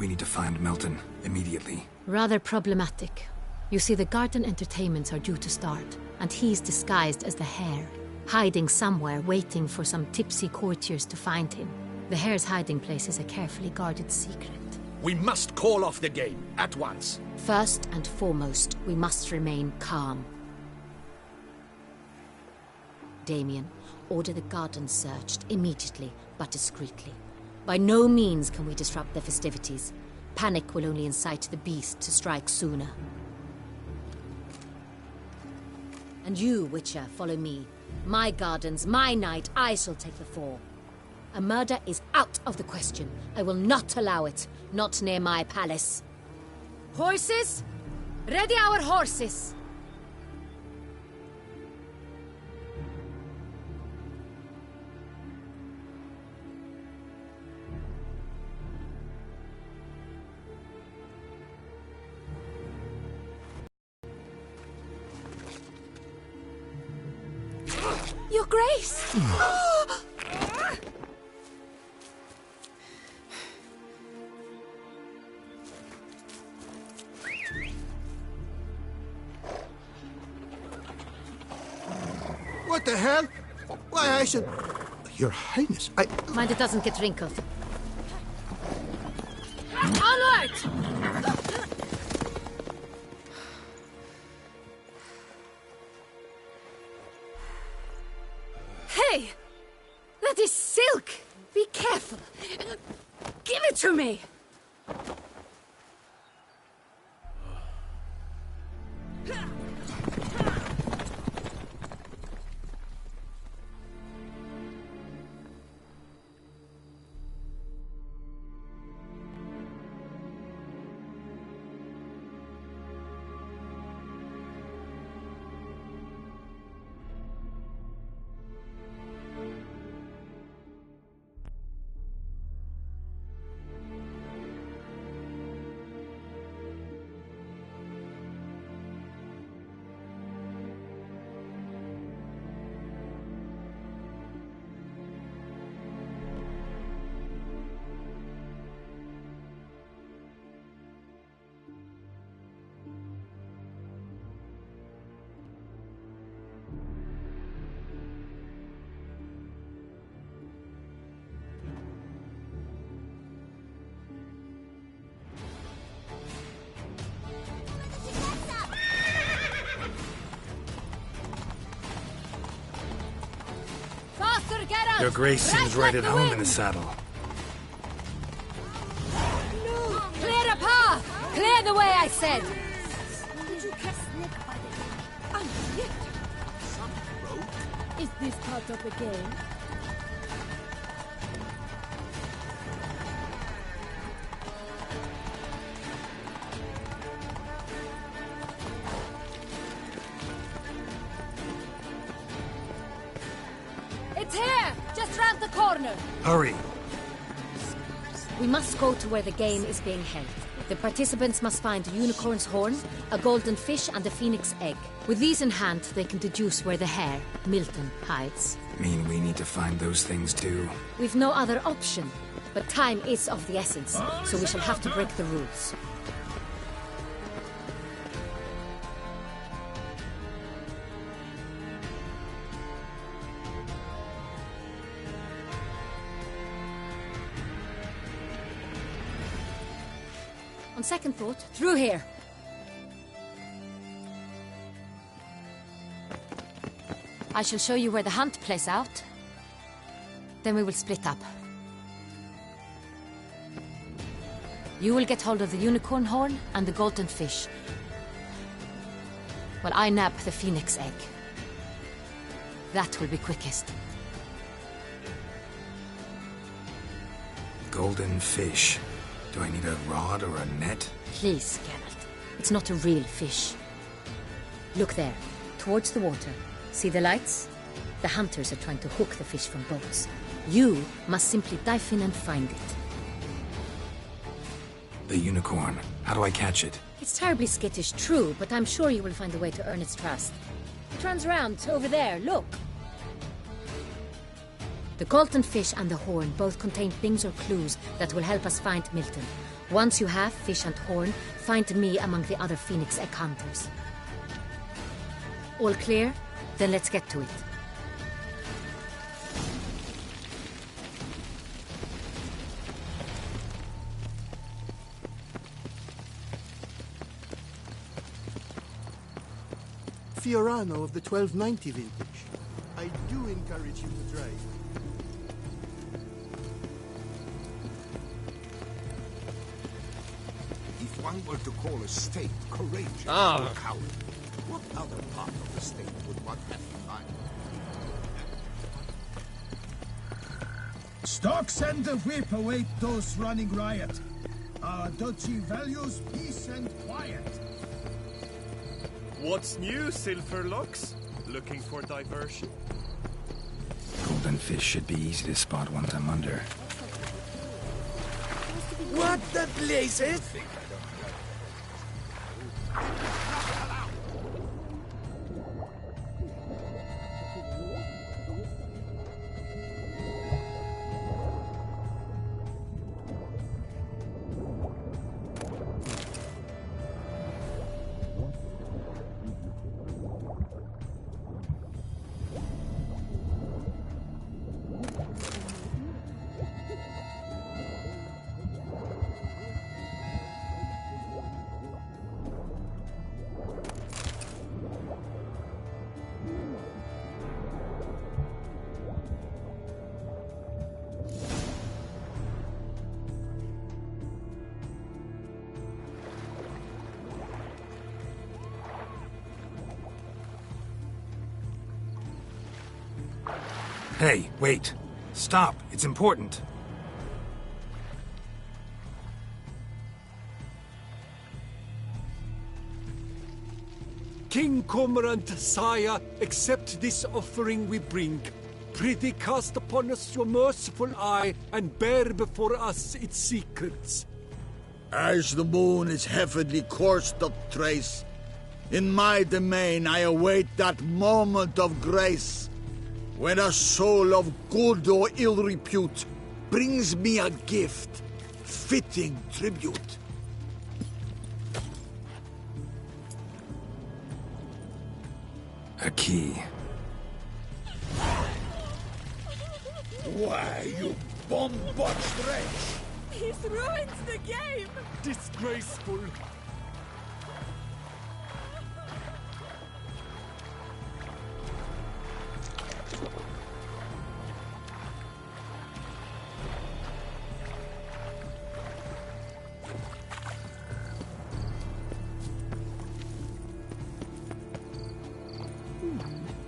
We need to find Milton immediately. Rather problematic. You see, the garden entertainments are due to start, and he's disguised as the Hare, hiding somewhere, waiting for some tipsy courtiers to find him. The Hare's hiding place is a carefully guarded secret. We must call off the game, at once. First and foremost, we must remain calm. Damien, order the garden searched immediately, but discreetly. By no means can we disrupt the festivities. Panic will only incite the beast to strike sooner. And you, Witcher, follow me. My gardens, my night, I shall take the fall. A murder is out of the question. I will not allow it. Not near my palace. Horses? Ready our horses! Your Grace! What the hell? Why, I should... Your Highness, I... Mind it doesn't get wrinkled. Onward! Hey! That is silk! Be careful! Give it to me! Your Grace seems right at home in the saddle. Clear the path! Clear the way, I said! Is this part of the game? It's here! Just round the corner! Hurry! We must go to where the game is being held. The participants must find a unicorn's horn, a golden fish, and a phoenix egg. With these in hand, they can deduce where the Hare, Milton, hides. Mean we need to find those things too? We've no other option. But time is of the essence, so we shall have to break the rules. On second thought, through here. I shall show you where the hunt plays out. Then we will split up. You will get hold of the unicorn horn and the golden fish, while I nab the phoenix egg. That will be quickest. Golden fish. Do I need a rod or a net? Please, Geralt. It's not a real fish. Look there, towards the water. See the lights? The hunters are trying to hook the fish from boats. You must simply dive in and find it. The unicorn. How do I catch it? It's terribly skittish, true, but I'm sure you will find a way to earn its trust. It turns around, over there, look. The golden fish and the horn both contain things or clues that will help us find Milton. Once you have fish and horn, find me among the other Phoenix egg hunters. All clear? Then let's get to it. Fiorano of the 1290 vintage. I do encourage you to drive. If one were to call a state courageous or coward, what other part of the state would one have in mind? Stocks and the whip await those running riot. Our duchy values peace and quiet. What's new, Silverlocks? Looking for diversion? Golden fish should be easy to spot once I'm under. What the blazes? Hey, wait. Stop. It's important. King Cormorant, sire, accept this offering we bring. Prithee cast upon us your merciful eye, and bear before us its secrets. As the moon is heavily coursed of trace, in my domain I await that moment of grace, when a soul of good or ill repute brings me a gift, fitting tribute. A key. Why, you bomb-botched wretch! He's ruined the game! Disgraceful.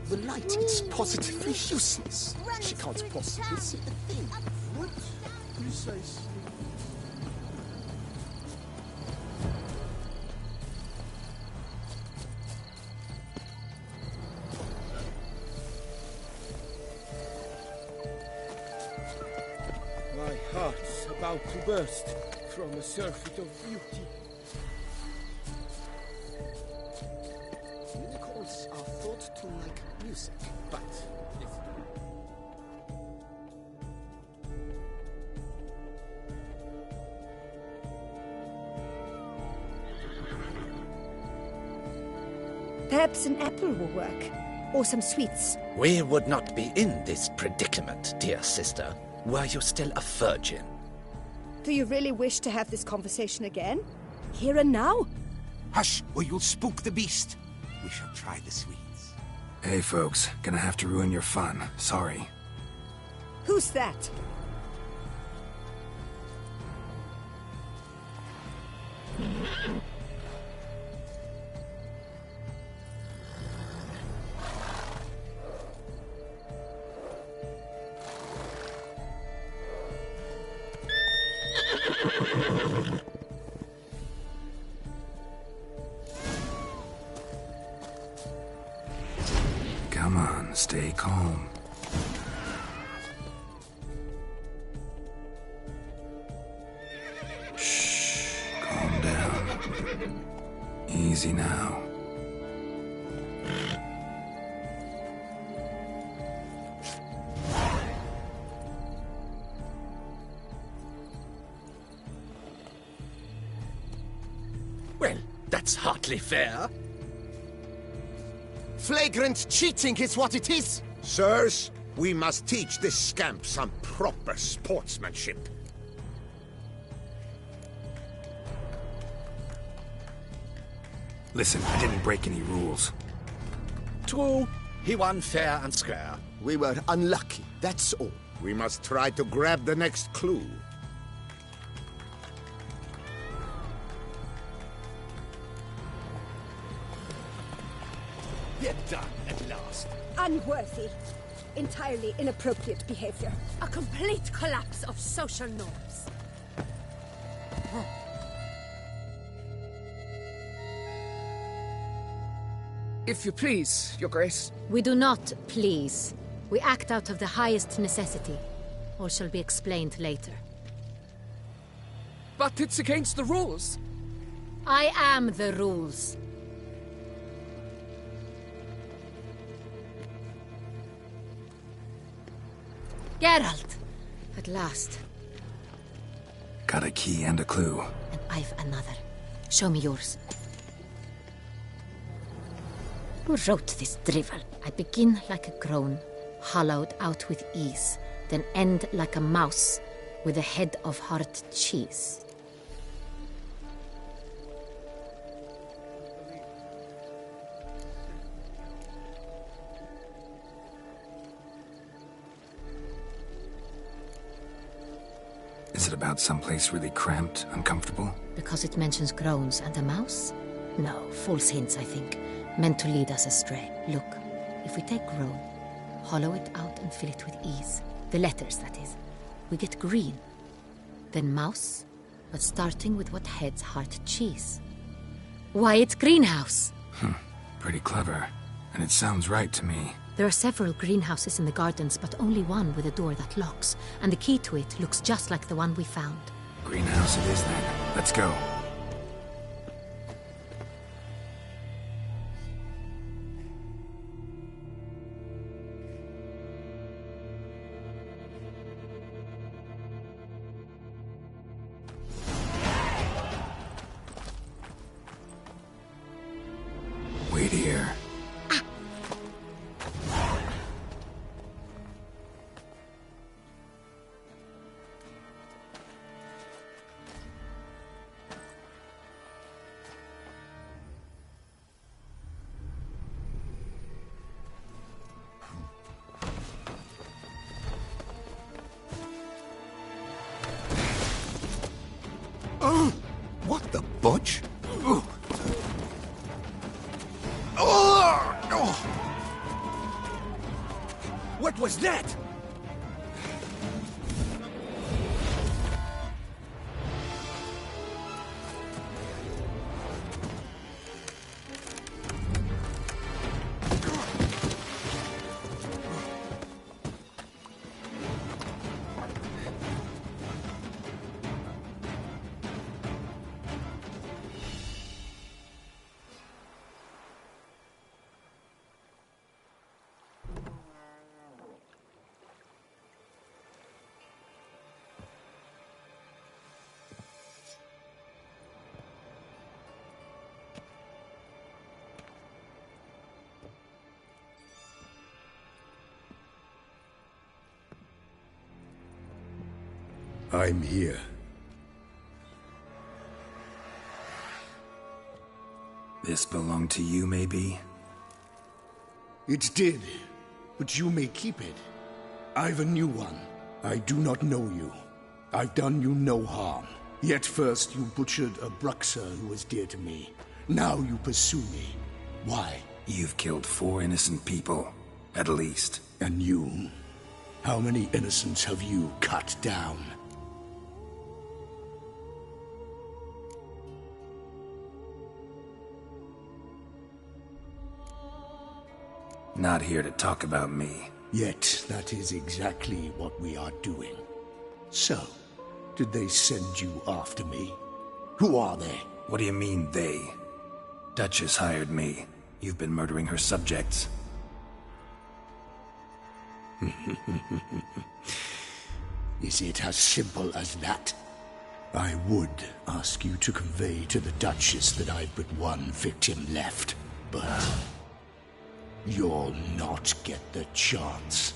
The light is positively useless. She can't possibly see a thing. What? Precisely. My heart's about to burst from a surfeit of beauty. Unicorns are thought to like music, but if Perhaps an apple will work. Or some sweets. we would not be in this predicament, dear sister, were you still a virgin. Do you really wish to have this conversation again? Here and now? Hush, or you'll spook the beast. We shall try the sweets. Hey, folks. Gonna have to ruin your fun. Sorry. Who's that? Come on, stay calm. Shh, calm down. Easy now. Well, that's hardly fair. Flagrant cheating is what it is! Sirs, we must teach this scamp some proper sportsmanship. Listen, I didn't break any rules. True, he won fair and square. We were unlucky, that's all. We must try to grab the next clue. Get done at last. Unworthy. Entirely inappropriate behavior. A complete collapse of social norms. If you please, Your Grace. We do not please. We act out of the highest necessity. All shall be explained later. But it's against the rules. I am the rules. Geralt! At last. Got a key and a clue. And I've another. Show me yours. Who wrote this drivel? I begin like a groan, hollowed out with ease, then end like a mouse, with a head of hard cheese. Is it about someplace really cramped, uncomfortable? Because it mentions groans and a mouse? No, false hints, I think. Meant to lead us astray. Look, if we take groan, hollow it out and fill it with ease. The letters, that is. We get green. Then mouse, but starting with what heads heart cheese. Why, it's greenhouse! Pretty clever. And it sounds right to me. There are several greenhouses in the gardens, but only one with a door that locks. And the key to it looks just like the one we found. Greenhouse it is then. Let's go. Wait here. What the butch? What was that? I'm here. This belonged to you, maybe? It did, but you may keep it. I've a new one. I do not know you. I've done you no harm. Yet first you butchered a Bruxer who was dear to me. Now you pursue me. Why? You've killed 4 innocent people, at least. And you? How many innocents have you cut down? Not here to talk about me. Yet that is exactly what we are doing. So, did they send you after me? Who are they? What do you mean, they? Duchess hired me. You've been murdering her subjects. Is it as simple as that? I would ask you to convey to the Duchess that I've but one victim left, but you'll not get the chance.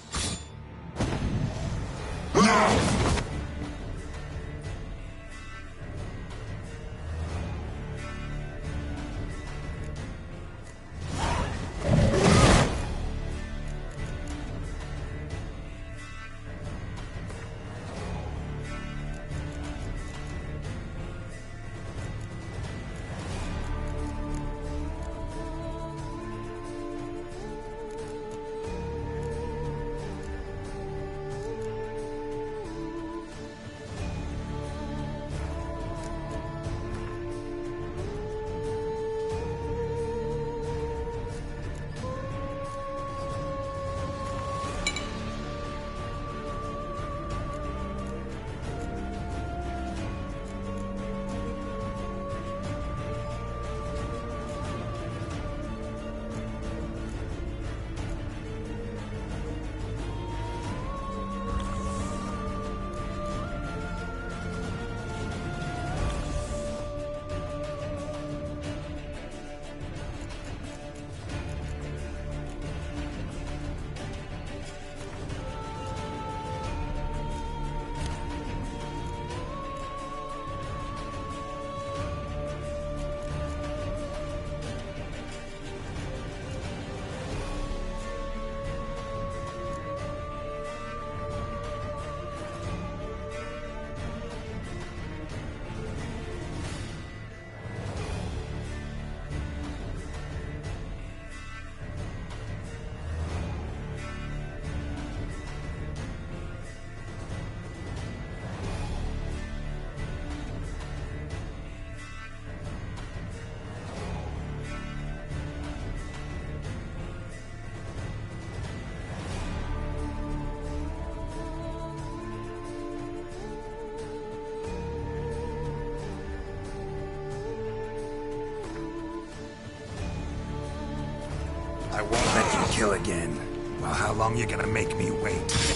I won't let you kill again. Well, how long you gonna make me wait?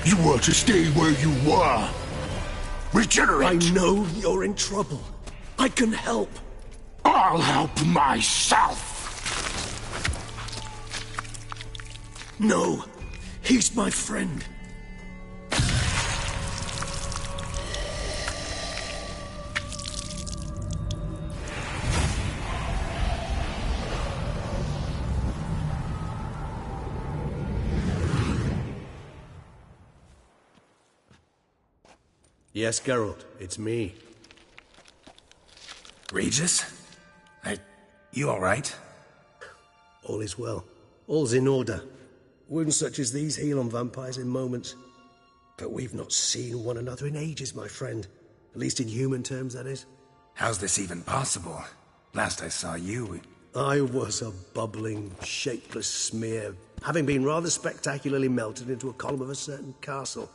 You were to stay where you were. Regenerate! I know you're in trouble. I can help. I'll help myself! No, he's my friend. Yes, Geralt, it's me. Regis? You alright? All is well. All's in order. Wounds such as these heal on vampires in moments. But we've not seen one another in ages, my friend. At least in human terms, that is. How's this even possible? Last I saw you... I was a bubbling, shapeless smear, having been rather spectacularly melted into a column of a certain castle.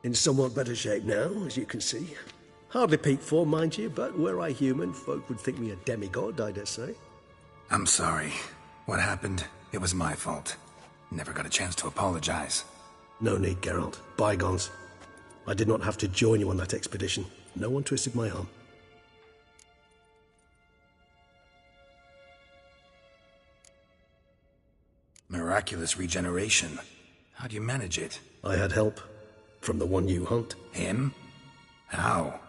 In somewhat better shape now, as you can see. Hardly peak form, mind you, but were I human, folk would think me a demigod, I dare say. I'm sorry. What happened, it was my fault. Never got a chance to apologize. No need, Geralt. Bygones. I did not have to join you on that expedition. No one twisted my arm. Miraculous regeneration. How do you manage it? I had help. From the one you hunt. Him? How?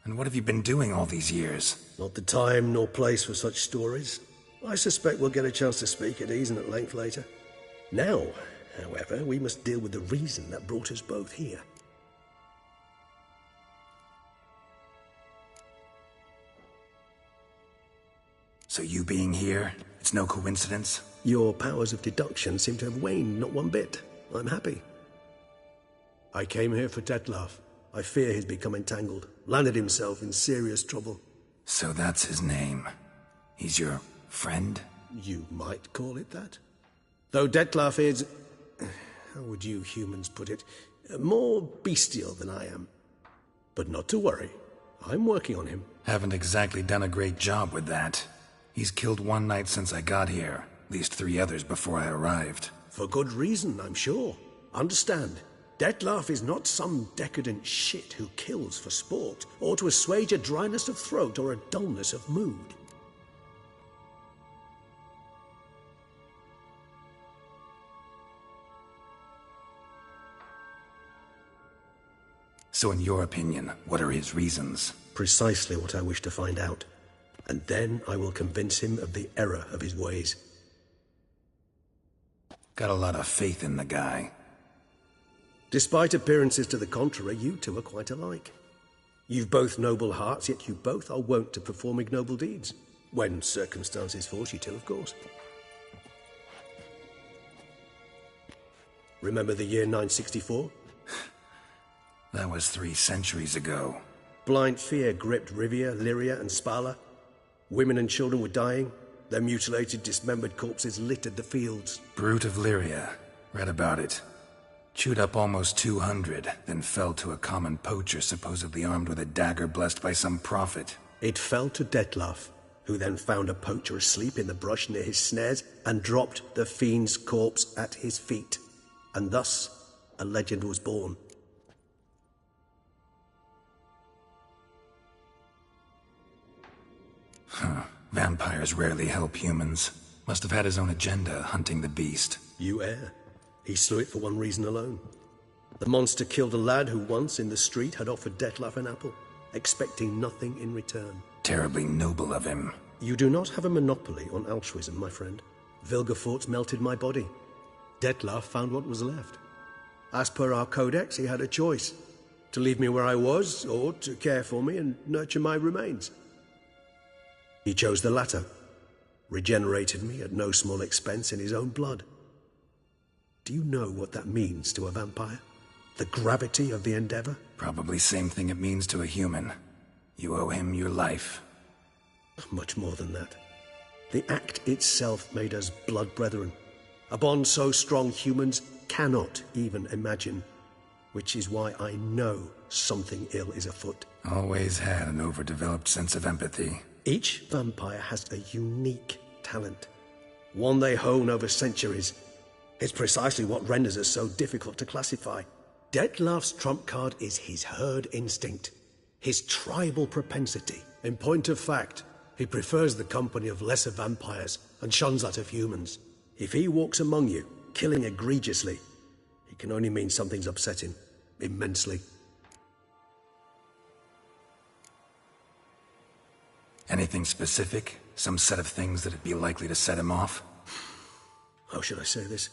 And what have you been doing all these years? Not the time nor place for such stories. I suspect we'll get a chance to speak at ease and at length later. Now, however, we must deal with the reason that brought us both here. So you being here, it's no coincidence? Your powers of deduction seem to have waned not one bit. I'm happy. I came here for Detlaf. I fear he's become entangled, landed himself in serious trouble. So that's his name. He's your friend? You might call it that. Though Detlaf is, how would you humans put it, more bestial than I am. But not to worry. I'm working on him. Haven't exactly done a great job with that. He's killed one knight since I got here, at least 3 others before I arrived. For good reason, I'm sure. Understand, Detlaf is not some decadent shit who kills for sport, or to assuage a dryness of throat or a dullness of mood. So in your opinion, what are his reasons? Precisely what I wish to find out. And then I will convince him of the error of his ways. Got a lot of faith in the guy. Despite appearances to the contrary, you two are quite alike. You've both noble hearts, yet you both are wont to perform ignoble deeds. When circumstances force you to, of course. Remember the year 964? That was 3 centuries ago. Blind fear gripped Rivia, Lyria, and Spala. Women and children were dying. Their mutilated, dismembered corpses littered the fields. Brute of Lyria. Read about it. Chewed up almost 200, then fell to a common poacher supposedly armed with a dagger blessed by some prophet. It fell to Detlaf, who then found a poacher asleep in the brush near his snares and dropped the fiend's corpse at his feet. And thus, a legend was born. Huh. Vampires rarely help humans. Must have had his own agenda, hunting the beast. You err. He slew it for one reason alone. The monster killed a lad who once, in the street, had offered Detlaf an apple, expecting nothing in return. Terribly noble of him. You do not have a monopoly on altruism, my friend. Vilgefortz melted my body. Detlaf found what was left. As per our codex, he had a choice. To leave me where I was, or to care for me and nurture my remains. He chose the latter, regenerated me at no small expense in his own blood. Do you know what that means to a vampire? The gravity of the endeavor? Probably same thing it means to a human. You owe him your life. Much more than that. The act itself made us blood brethren. A bond so strong humans cannot even imagine. Which is why I know something ill is afoot. Always had an overdeveloped sense of empathy. Each vampire has a unique talent, one they hone over centuries. It's precisely what renders us so difficult to classify. Detlaf's trump card is his herd instinct, his tribal propensity. In point of fact, he prefers the company of lesser vampires and shuns that of humans. If he walks among you, killing egregiously, it can only mean something's upset him, immensely. Anything specific? Some set of things that'd be likely to set him off? How should I say this?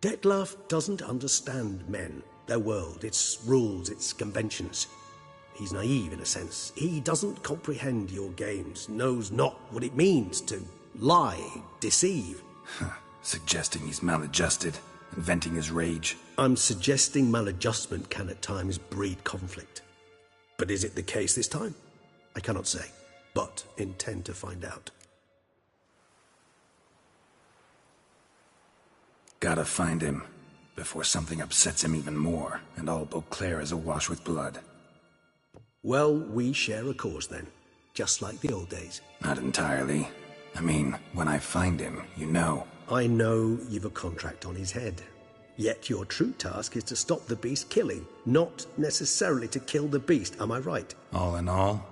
Detlaf doesn't understand men, their world, its rules, its conventions. He's naive in a sense. He doesn't comprehend your games, knows not what it means to lie, deceive. Suggesting he's maladjusted, and venting his rage. I'm suggesting maladjustment can at times breed conflict. But is it the case this time? I cannot say, but intend to find out. Gotta find him, before something upsets him even more, and all Beauclair is awash with blood. Well, we share a cause then, just like the old days. Not entirely. I mean, when I find him, you know. I know you've a contract on his head. Yet your true task is to stop the beast killing, not necessarily to kill the beast, am I right? All in all,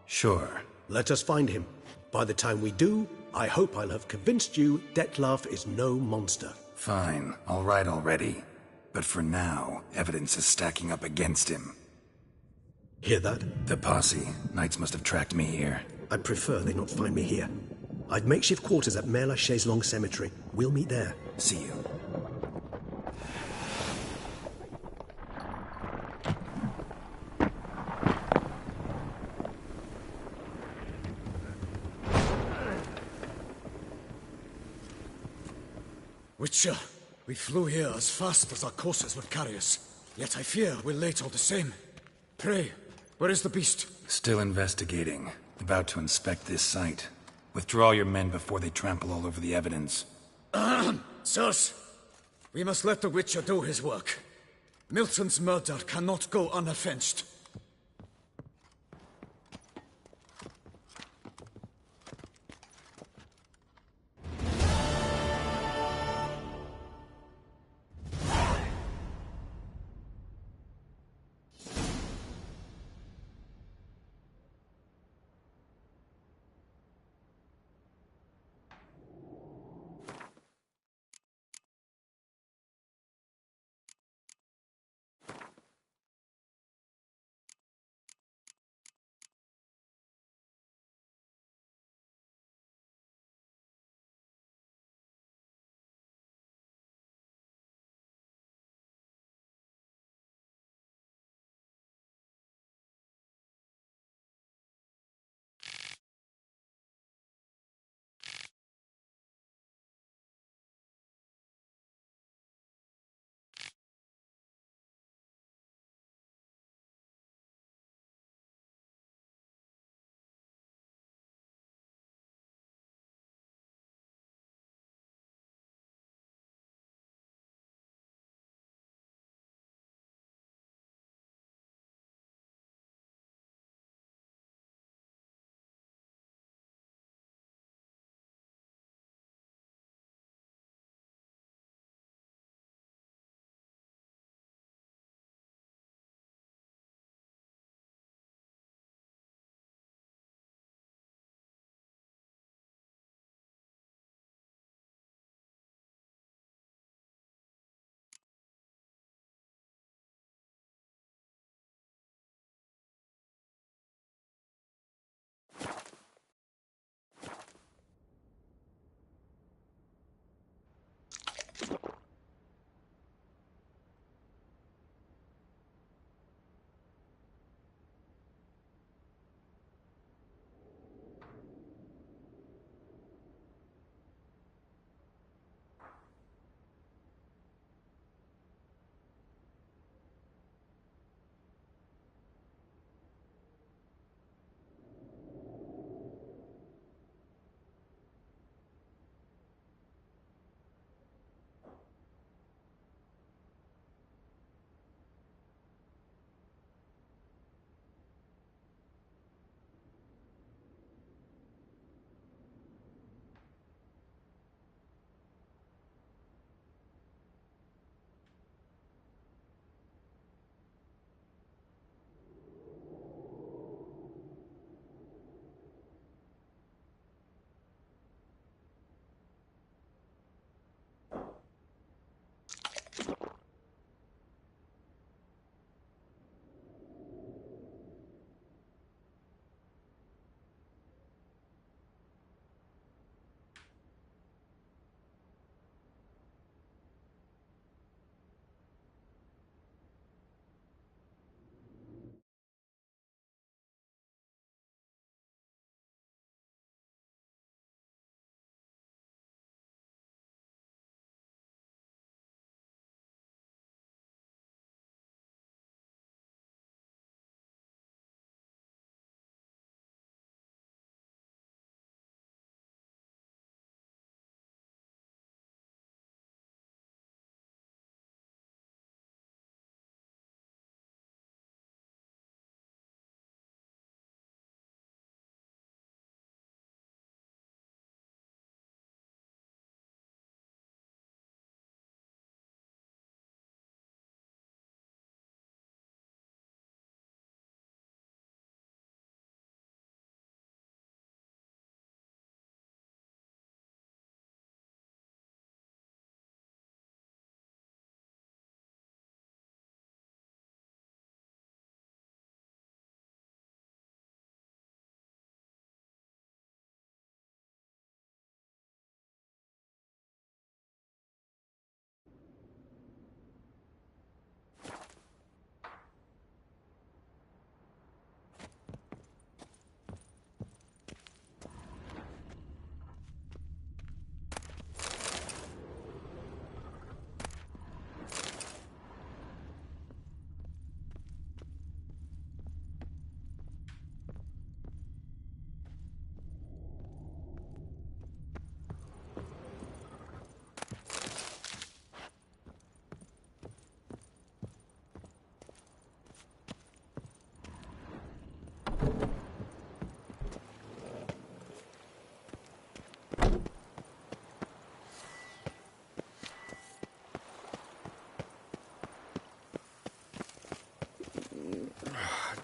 sure. Let us find him. By the time we do, I hope I'll have convinced you Detlaf is no monster. Fine, all right already. But for now, evidence is stacking up against him. Hear that? The posse. Knights must have tracked me here. I'd prefer they not find me here. I've makeshift quarters at Mère Lachaise Long Cemetery. We'll meet there. See you. Witcher, we flew here as fast as our courses would carry us. Yet I fear we're late all the same. Pray, where is the beast? Still investigating. About to inspect this site. Withdraw your men before they trample all over the evidence. Sirs, we must let the Witcher do his work. Milton's murder cannot go unavenged.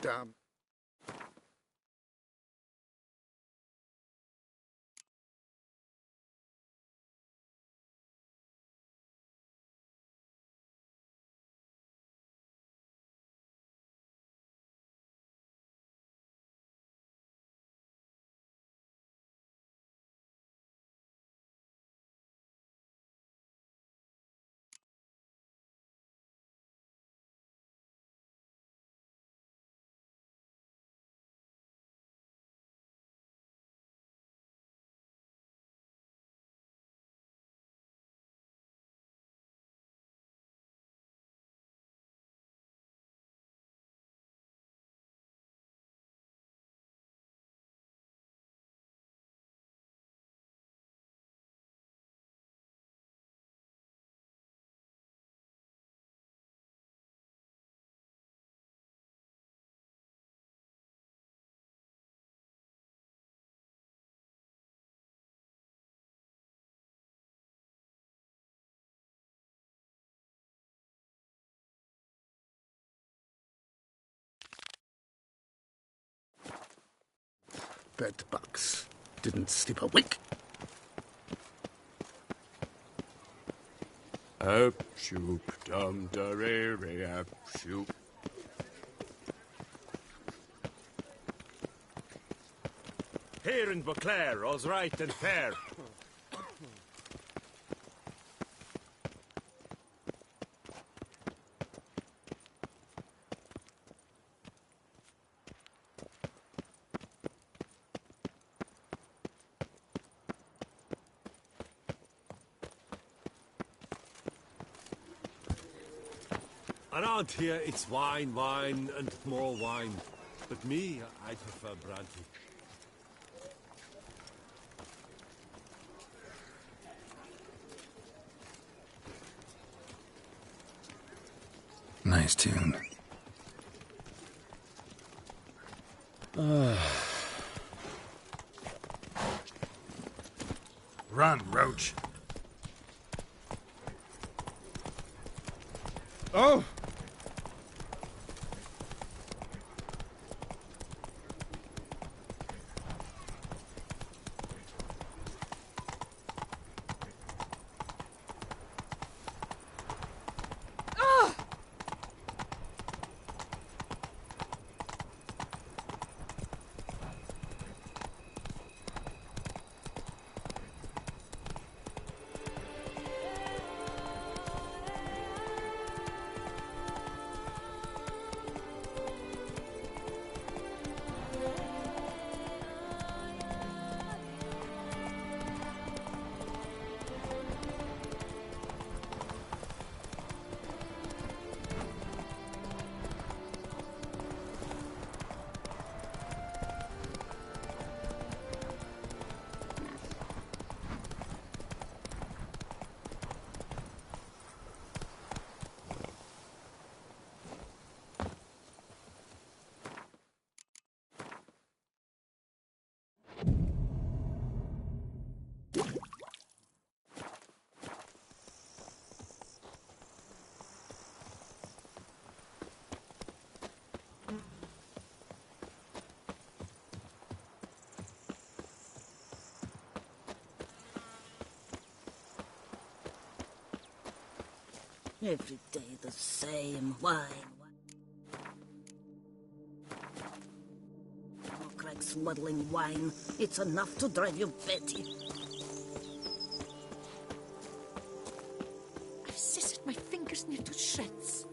Damn. Bedbugs. Didn't sleep a wink. Up, shoop, dum, da, re, re, up, shoop. Here in Beauclair, all's right and fair. Around here, it's wine, wine, and more wine. But me, I prefer brandy. Nice tune. Run, Roach. Oh! Every day the same wine. More cracks muddling wine. It's enough to drive you batty. I've scissored my fingers near to shreds.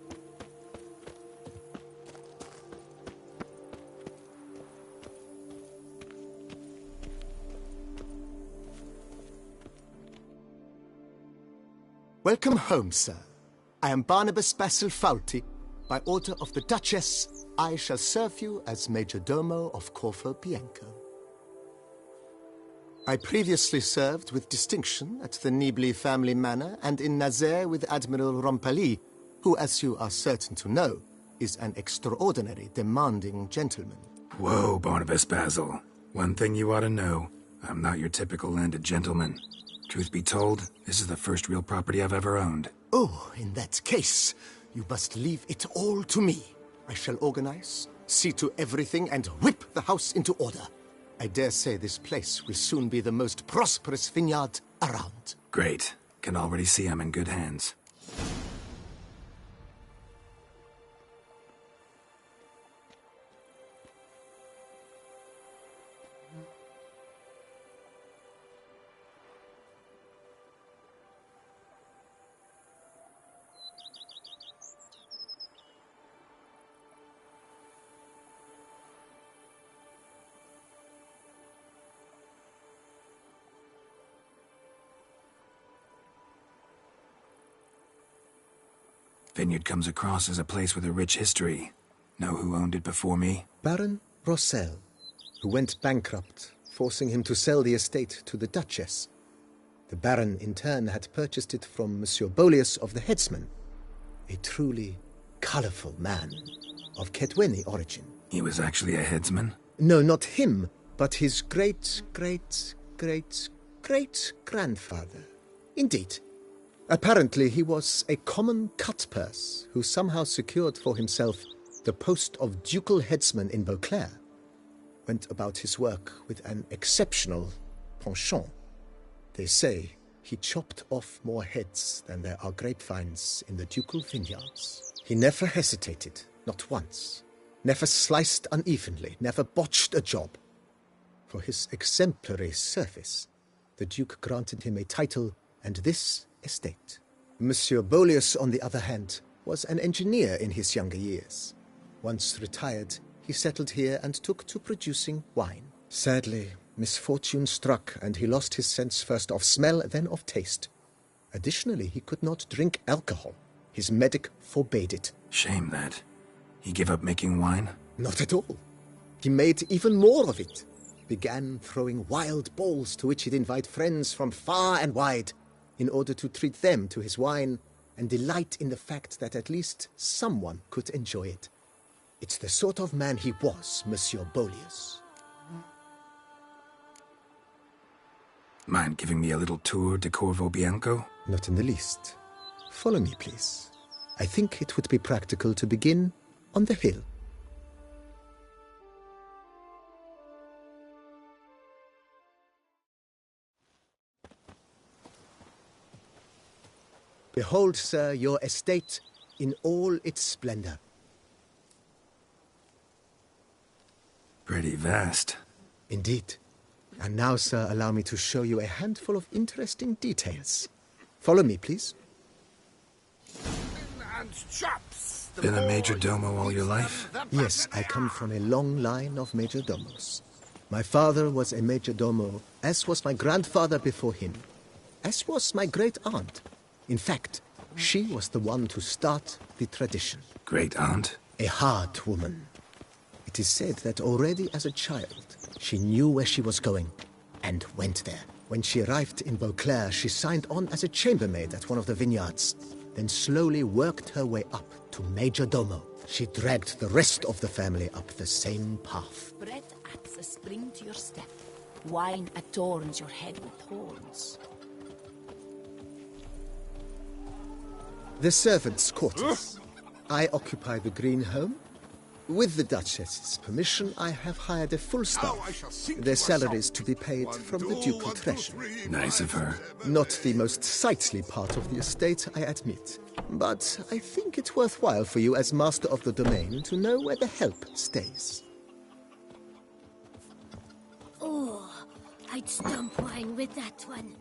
Welcome home, sir. I am Barnabas Basil Faulty. By order of the Duchess, I shall serve you as Major Domo of Corfu Bianco. I previously served with distinction at the Nibli family manor and in Nazaire with Admiral Rompali, who, as you are certain to know, is an extraordinary demanding gentleman. Whoa, Barnabas Basil. One thing you ought to know. I'm not your typical landed gentleman. Truth be told, this is the first real property I've ever owned. Oh, in that case, you must leave it all to me. I shall organize, see to everything, and whip the house into order. I dare say this place will soon be the most prosperous vineyard around. Great. Can already see I'm in good hands. Vineyard comes across as a place with a rich history. Know who owned it before me? Baron Rossel, who went bankrupt, forcing him to sell the estate to the Duchess. The Baron, in turn, had purchased it from Monsieur Bolius of the Headsman, a truly colourful man of Kedweni origin. He was actually a headsman? No, not him, but his great-great-great-great-grandfather. Indeed. Apparently, he was a common cutpurse who somehow secured for himself the post of ducal headsman in Beauclair. Went about his work with an exceptional penchant. They say he chopped off more heads than there are grapevines in the ducal vineyards. He never hesitated, not once. Never sliced unevenly, never botched a job. For his exemplary service, the Duke granted him a title and this estate. Monsieur Bolius, on the other hand, was an engineer in his younger years. Once retired, he settled here and took to producing wine. Sadly, misfortune struck, and he lost his sense first of smell, then of taste. Additionally, he could not drink alcohol. His medic forbade it. Shame that. He gave up making wine? Not at all. He made even more of it. Began throwing wild balls to which he'd invite friends from far and wide, in order to treat them to his wine and delight in the fact that at least someone could enjoy it. It's the sort of man he was, Monsieur Bolius. Mind giving me a little tour de Corvo Bianco? Not in the least. Follow me, please. I think it would be practical to begin on the hill. Behold, sir, your estate in all its splendor. Pretty vast. Indeed. And now, sir, allow me to show you a handful of interesting details. Follow me, please. And chops. Been a majordomo all your life? Yes, I come from a long line of majordomos. My father was a majordomo, as was my grandfather before him, as was my great-aunt. In fact, she was the one to start the tradition. Great-aunt? A hard woman. It is said that already as a child, she knew where she was going, and went there. When she arrived in Beauclair, she signed on as a chambermaid at one of the vineyards, then slowly worked her way up to majordomo. She dragged the rest of the family up the same path. Bread adds a spring to your step. Wine adorns your head with horns. The servants' quarters. I occupy the green home. With the Duchess's permission, I have hired a full staff. Their salaries to be paid from the ducal treasury. Nice of her. Not the most sightly part of the estate, I admit. But I think it worthwhile for you as master of the domain to know where the help stays. Oh, I'd stump wine with that one.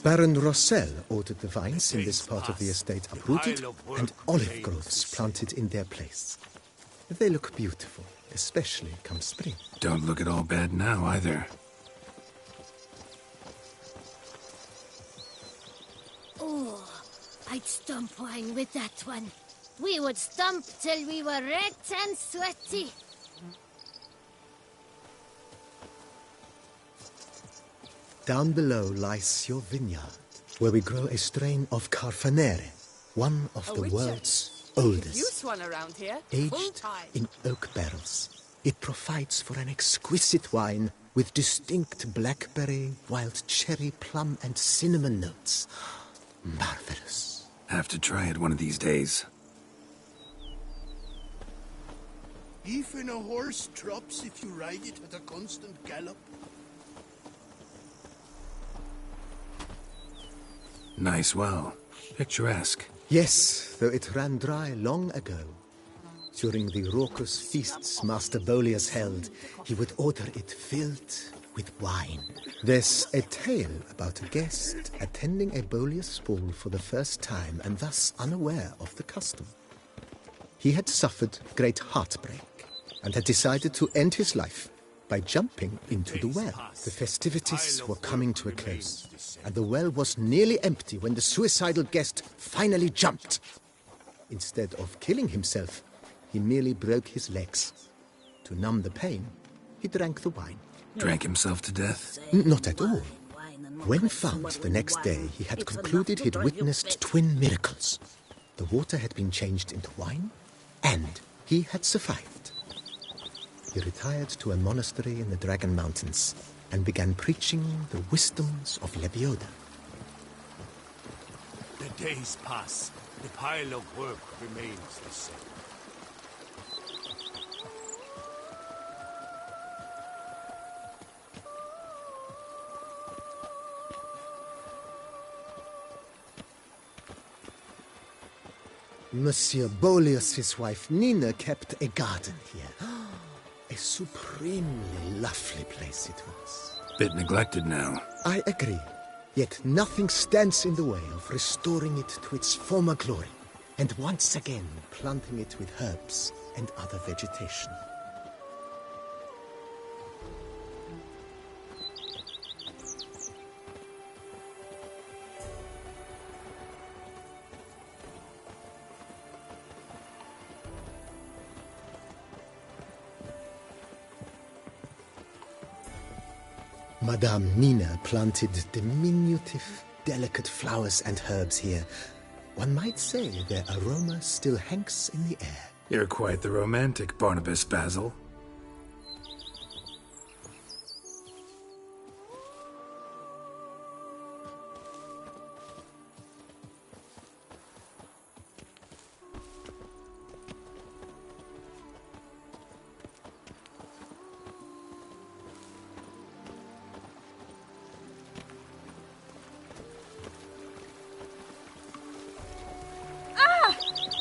Baron Rossel ordered the vines in this part of the estate uprooted and olive groves planted in their place. They look beautiful, especially come spring. Don't look at all bad now, either. Oh, I'd stump wine with that one. We would stump till we were red and sweaty. Down below lies your vineyard, where we grow a strain of Carfanere, one of the world's oldest. Use one around here. Aged in oak barrels. It provides for an exquisite wine with distinct blackberry, wild cherry, plum, and cinnamon notes. Marvelous. Have to try it one of these days. Even a horse drops if you ride it at a constant gallop. Nice well. Picturesque. Yes, though it ran dry long ago. During the raucous feasts Master Boleus held, he would order it filled with wine. There's a tale about a guest attending a Boleus ball for the first time and thus unaware of the custom. He had suffered great heartbreak and had decided to end his life by jumping into the well. The festivities were coming to a close, and the well was nearly empty when the suicidal guest finally jumped. Instead of killing himself, he merely broke his legs. To numb the pain, he drank the wine. Drank himself to death? Not at all. When found the next day, he had concluded he'd witnessed twin miracles. The water had been changed into wine, and he had survived. He retired to a monastery in the Dragon Mountains and began preaching the wisdoms of Lebioda. The days pass. The pile of work remains the same. Monsieur Boleus's wife Nina kept a garden here. A supremely lovely place it was. Bit neglected now. I agree. Yet nothing stands in the way of restoring it to its former glory, and once again planting it with herbs and other vegetation. Madame Nina planted diminutive, delicate flowers and herbs here. One might say their aroma still hangs in the air. You're quite the romantic, Barnabas Basil.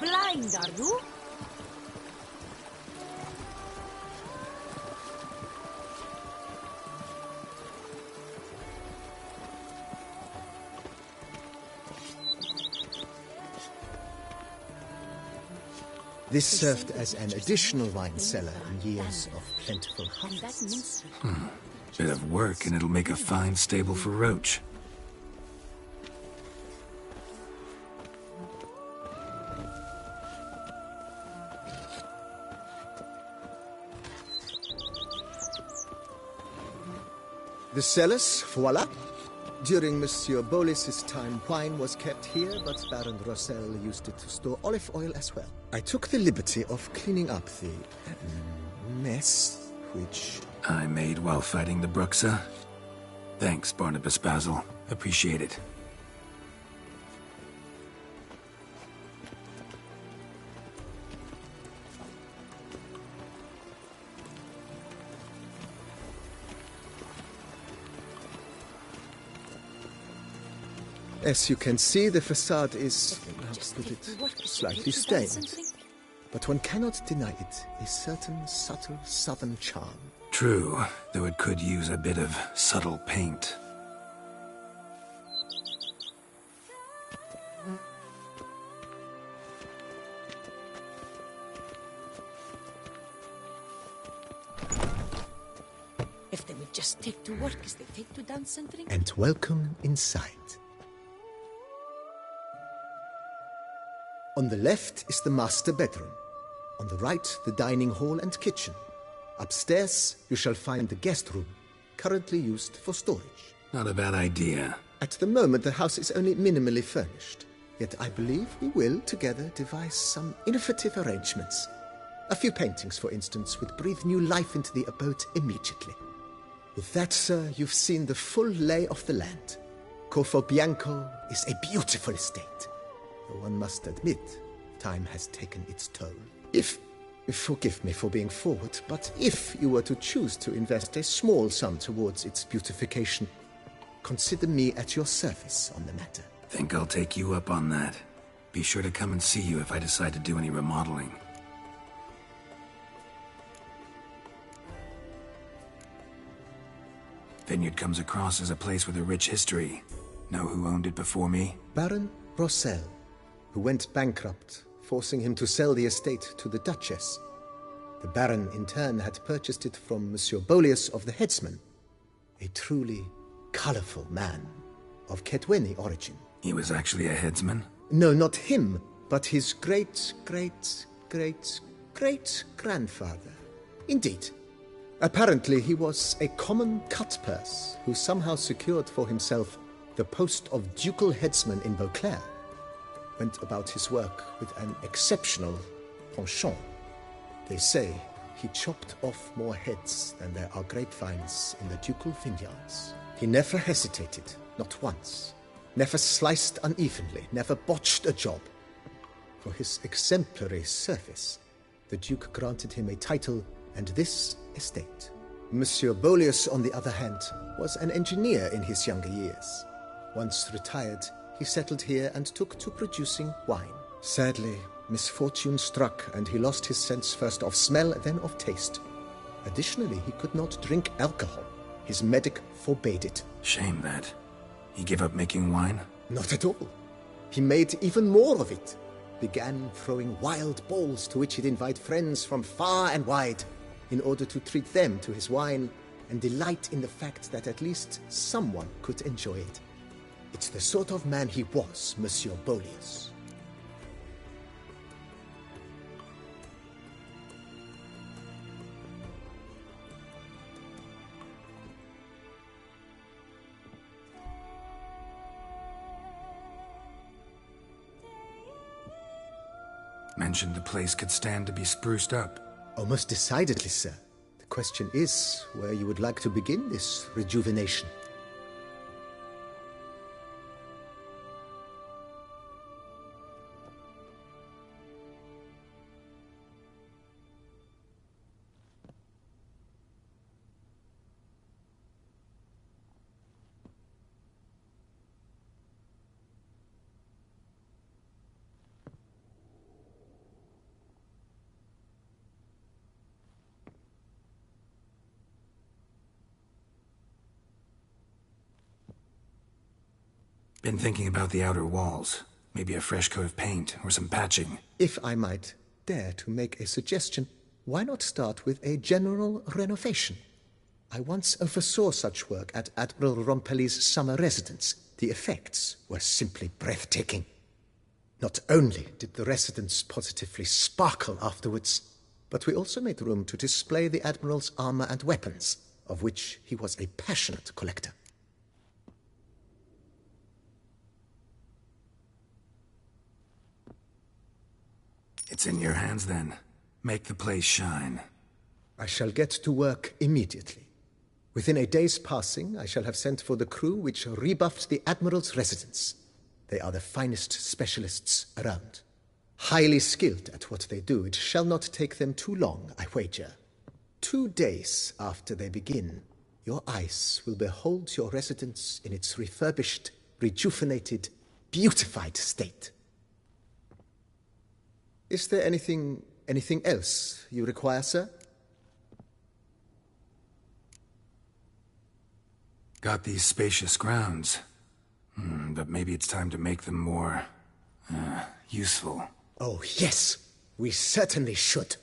Blind, are you? This served as an additional wine cellar in years of plentiful harvests. Bit of work and it'll make a fine stable for Roach. The cellars, voila. During Monsieur Boleus's time, wine was kept here, but Baron Rossel used it to store olive oil as well. I took the liberty of cleaning up the mess, which I made while fighting the Bruxa. Thanks, Barnabas Basil. Appreciate it. As you can see, the facade is, put it, slightly stained. But one cannot deny it a certain subtle southern charm. True, though it could use a bit of subtle paint. If they would just take to work as they take to dance and drink. And welcome inside. On the left is the master bedroom. On the right, the dining hall and kitchen. Upstairs, you shall find the guest room, currently used for storage. Not a bad idea. At the moment, the house is only minimally furnished. Yet I believe we will, together, devise some innovative arrangements. A few paintings, for instance, would breathe new life into the abode immediately. With that, sir, you've seen the full lay of the land. Corvo Bianco is a beautiful estate. Though one must admit, time has taken its toll. Forgive me for being forward, but if you were to choose to invest a small sum towards its beautification, consider me at your service on the matter. Think I'll take you up on that. Be sure to come and see you if I decide to do any remodeling. Vineyard comes across as a place with a rich history. Know who owned it before me? Baron Rossel, who went bankrupt, forcing him to sell the estate to the Duchess. The Baron, in turn, had purchased it from Monsieur Bolius of the Headsman, a truly colorful man of Kedweni origin. He was actually a headsman? No, not him, but his great-great-great-great-grandfather. Indeed. Apparently, he was a common cut-purse who somehow secured for himself the post of ducal headsman in Beauclair. Went about his work with an exceptional penchant. They say he chopped off more heads than there are grapevines in the ducal vineyards. He never hesitated, not once. Never sliced unevenly, never botched a job. For his exemplary service, the Duke granted him a title and this estate. Monsieur Bolius, on the other hand, was an engineer in his younger years. Once retired, he settled here and took to producing wine. Sadly, misfortune struck and he lost his sense first of smell, then of taste. Additionally, he could not drink alcohol. His medic forbade it. Shame that. He gave up making wine? Not at all. He made even more of it. Began throwing wild balls to which he'd invite friends from far and wide in order to treat them to his wine and delight in the fact that at least someone could enjoy it. It's the sort of man he was, Monsieur Bolius. Mentioned the place could stand to be spruced up. Oh, most decidedly, sir. The question is where you would like to begin this rejuvenation. Been thinking about the outer walls. Maybe a fresh coat of paint or some patching. If I might dare to make a suggestion, why not start with a general renovation? I once oversaw such work at Admiral Rompelli's summer residence. The effects were simply breathtaking. Not only did the residence positively sparkle afterwards, but we also made room to display the Admiral's armor and weapons, of which he was a passionate collector. It's in your hands, then. Make the place shine. I shall get to work immediately. Within a day's passing, I shall have sent for the crew which rebuffed the Admiral's residence. They are the finest specialists around. Highly skilled at what they do, it shall not take them too long, I wager. 2 days after they begin, your eyes will behold your residence in its refurbished, rejuvenated, beautified state. Is there anything else you require, sir? Got these spacious grounds. But maybe it's time to make them more, useful. Oh, yes. We certainly should.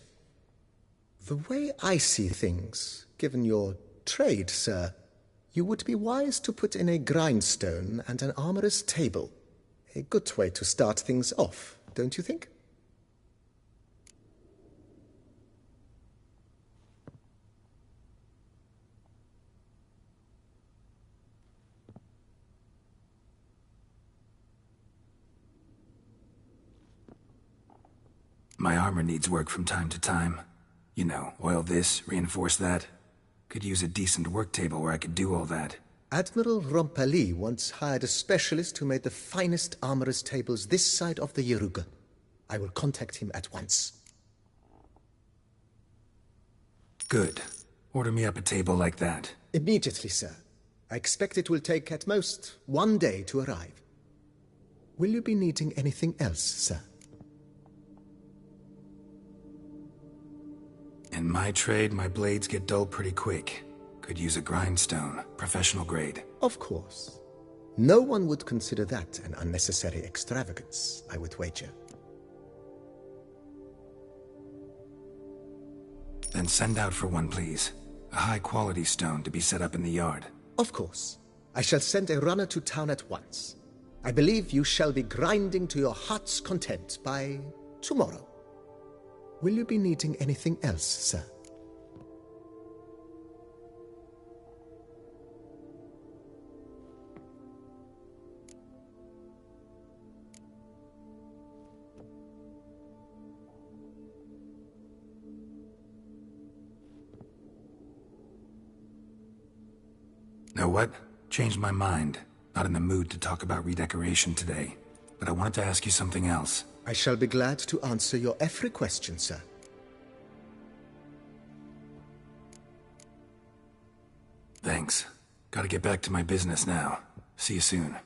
The way I see things, given your trade, sir, you would be wise to put in a grindstone and an armorer's table. A good way to start things off, don't you think? My armor needs work from time to time. You know, oil this, reinforce that. Could use a decent work table where I could do all that. Admiral Rompali once hired a specialist who made the finest armorer's tables this side of the Yaruga. I will contact him at once. Good. Order me up a table like that. Immediately, sir. I expect it will take at most 1 day to arrive. Will you be needing anything else, sir? In my trade, my blades get dull pretty quick. Could use a grindstone, professional grade. Of course. No one would consider that an unnecessary extravagance, I would wager. Then send out for one, please. A high-quality stone to be set up in the yard. Of course. I shall send a runner to town at once. I believe you shall be grinding to your heart's content by tomorrow. Will you be needing anything else, sir? Know what? Changed my mind. Not in the mood to talk about redecoration today. But I wanted to ask you something else. I shall be glad to answer your every question, sir. Thanks. Gotta get back to my business now. See you soon.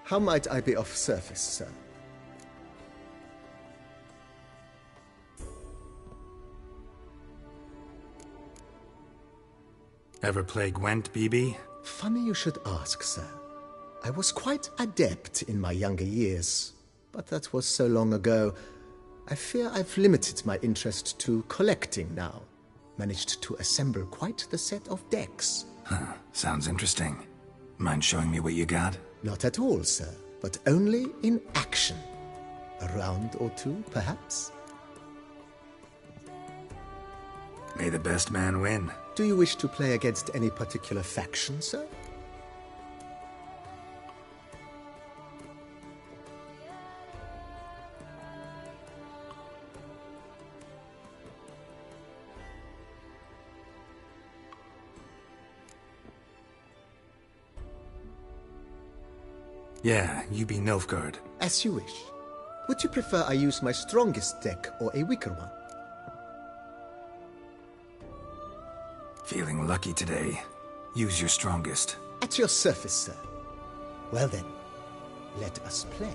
How might I be of service, sir? Ever play Gwent, BB? Funny you should ask, sir. I was quite adept in my younger years, but that was so long ago. I fear I've limited my interest to collecting now. Managed to assemble quite the set of decks. Huh, sounds interesting. Mind showing me what you got? Not at all, sir, but only in action. A round or two, perhaps? May the best man win. Do you wish to play against any particular faction, sir? Yeah, you be Nilfgaard. As you wish. Would you prefer I use my strongest deck or a weaker one? Feeling lucky today. Use your strongest. At your service, sir. Well then, let us play.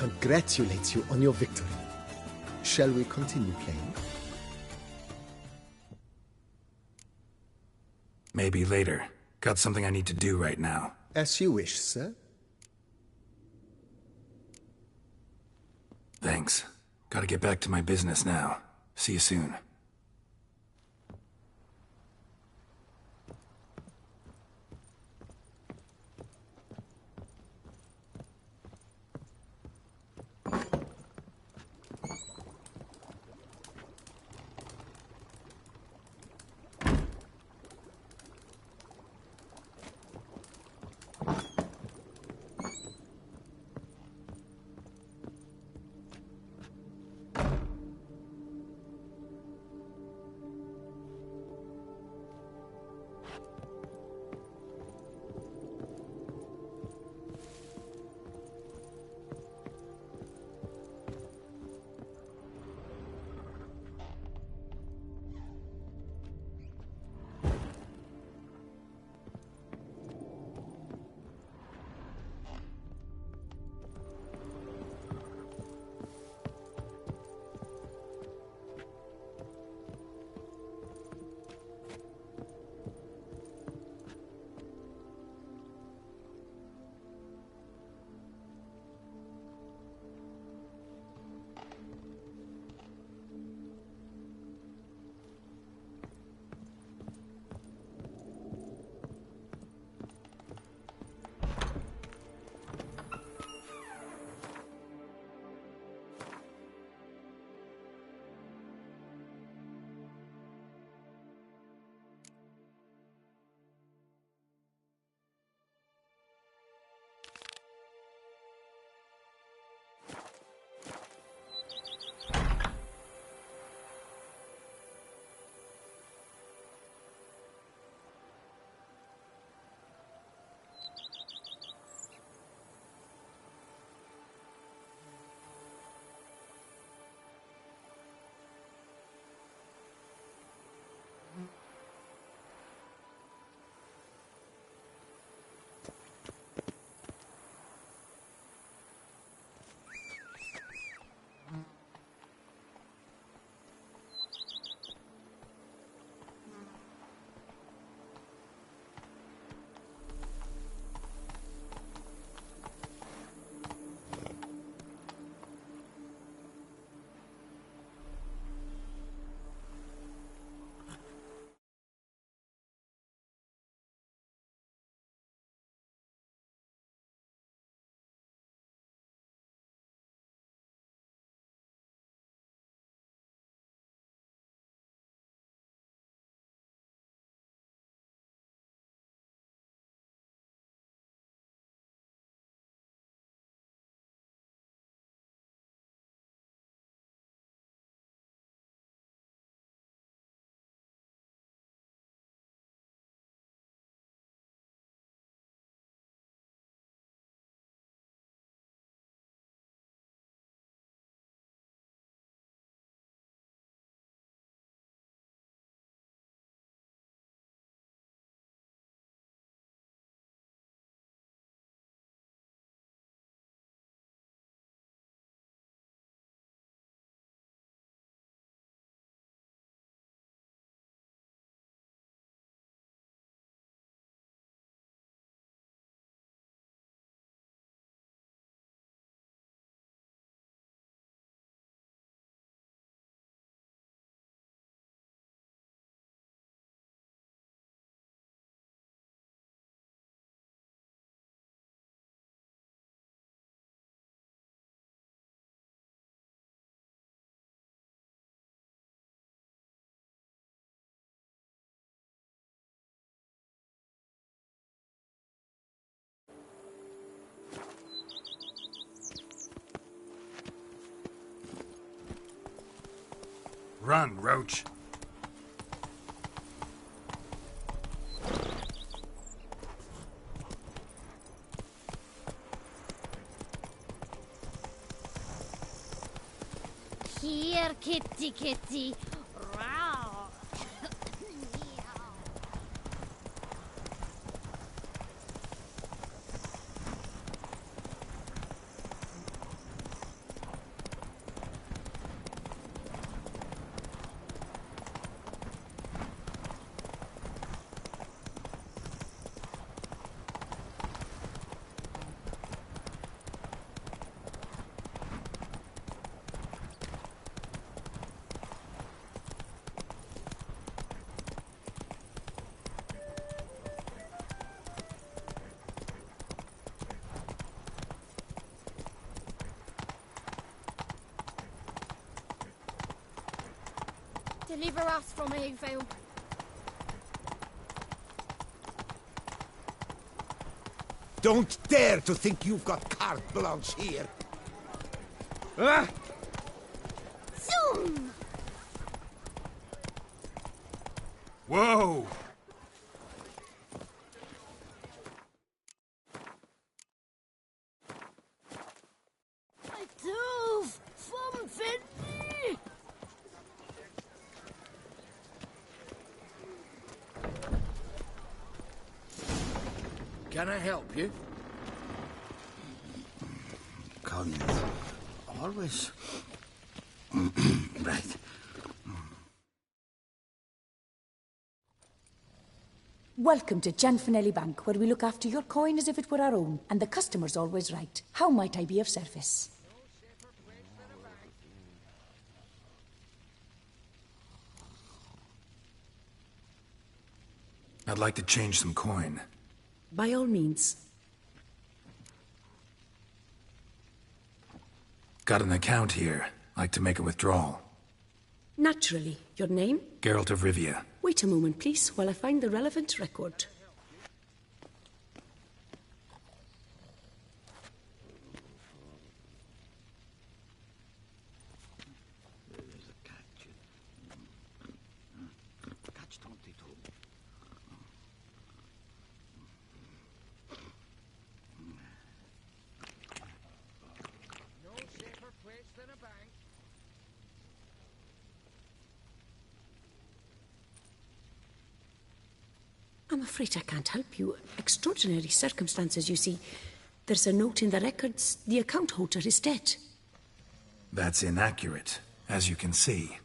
congratulate you on your victory. Shall we continue playing? Maybe later. Got something I need to do right now. As you wish, sir. Thanks. Gotta get back to my business now. See you soon. Run, Roach. Here, kitty, kitty. Row. Deliver us from evil. Don't dare to think you've got carte blanche here. Ah! Zoom! Whoa! Can I help you? Cons. Always. Right. Welcome to Janfanelli Bank, where we look after your coin as if it were our own, and the customer's always right. How might I be of service? I'd like to change some coin. By all means. Got an account here. Like to make a withdrawal. Naturally. Your name? Geralt of Rivia. Wait a moment, please, while I find the relevant record. I'm afraid I can't help you. Extraordinary circumstances, you see. There's a note in the records. The account holder is dead. That's inaccurate, as you can see.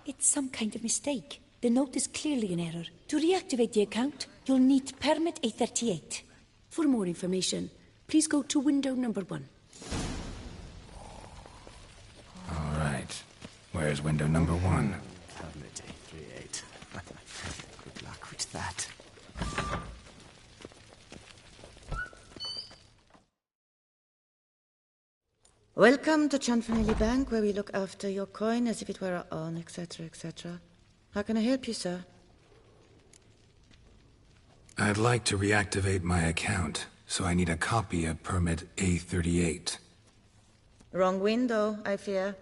It's some kind of mistake. The note is clearly in error. To reactivate the account, you'll need permit A38. For more information, please go to window number 1. All right. Where's window number 1? Permit A38. Good luck with that. Welcome to Janfanelli Bank, where we look after your coin as if it were our own, etc., etc. How can I help you, sir? I'd like to reactivate my account, so I need a copy of permit A38. Wrong window, I fear.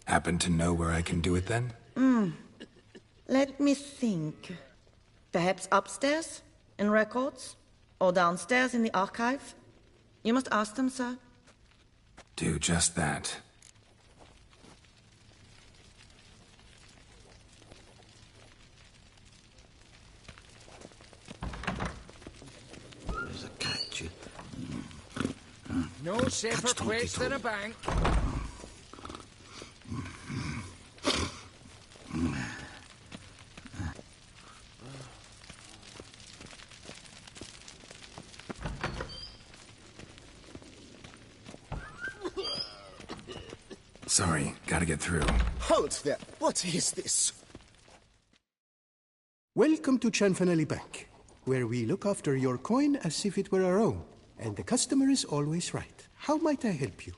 Happen to know where I can do it then? Let me think. Perhaps upstairs, in records? Or downstairs in the archive? You must ask them, sir. Do just that. There's a catch. No safer place than a bank. Sorry, gotta get through. Halt there! What is this? Welcome to Janfanelli Bank, where we look after your coin as if it were our own, and the customer is always right. How might I help you?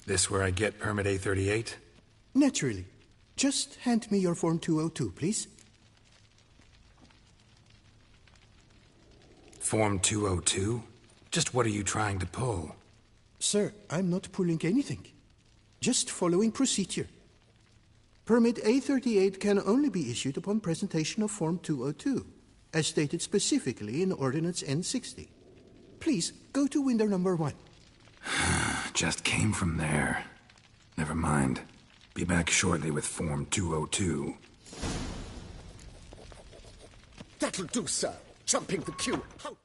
This where I get permit A38? Naturally. Just hand me your Form 202, please. Form 202? Just what are you trying to pull? Sir, I'm not pulling anything. Just following procedure. Permit A38 can only be issued upon presentation of Form 202, as stated specifically in Ordinance N60. Please, go to window number 1. Just came from there. Never mind. Be back shortly with Form 202. That'll do, sir. Jumping the queue. How...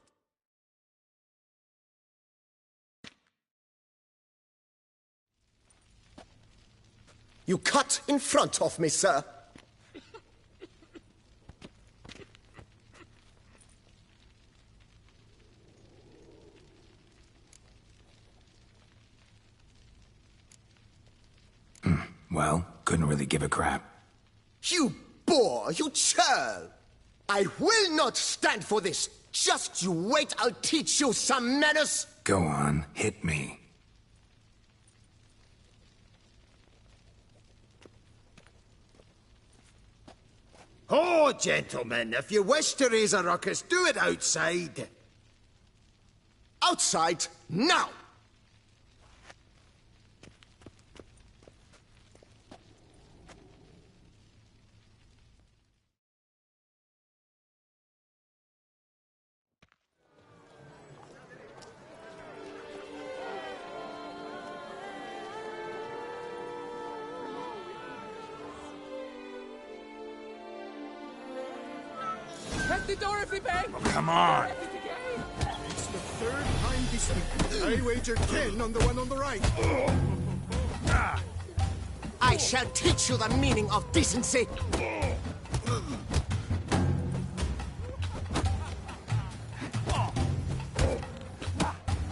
You cut in front of me, sir. Well, couldn't really give a crap. You boor, you churl! I will not stand for this! Just you wait, I'll teach you some manners! Go on, hit me. Oh, gentlemen, if you wish to raise a ruckus, do it outside. Outside, now! Hit the door if we bang! Come on! It's the third time this week. I wager 10 on the one on the right. I shall teach you the meaning of decency.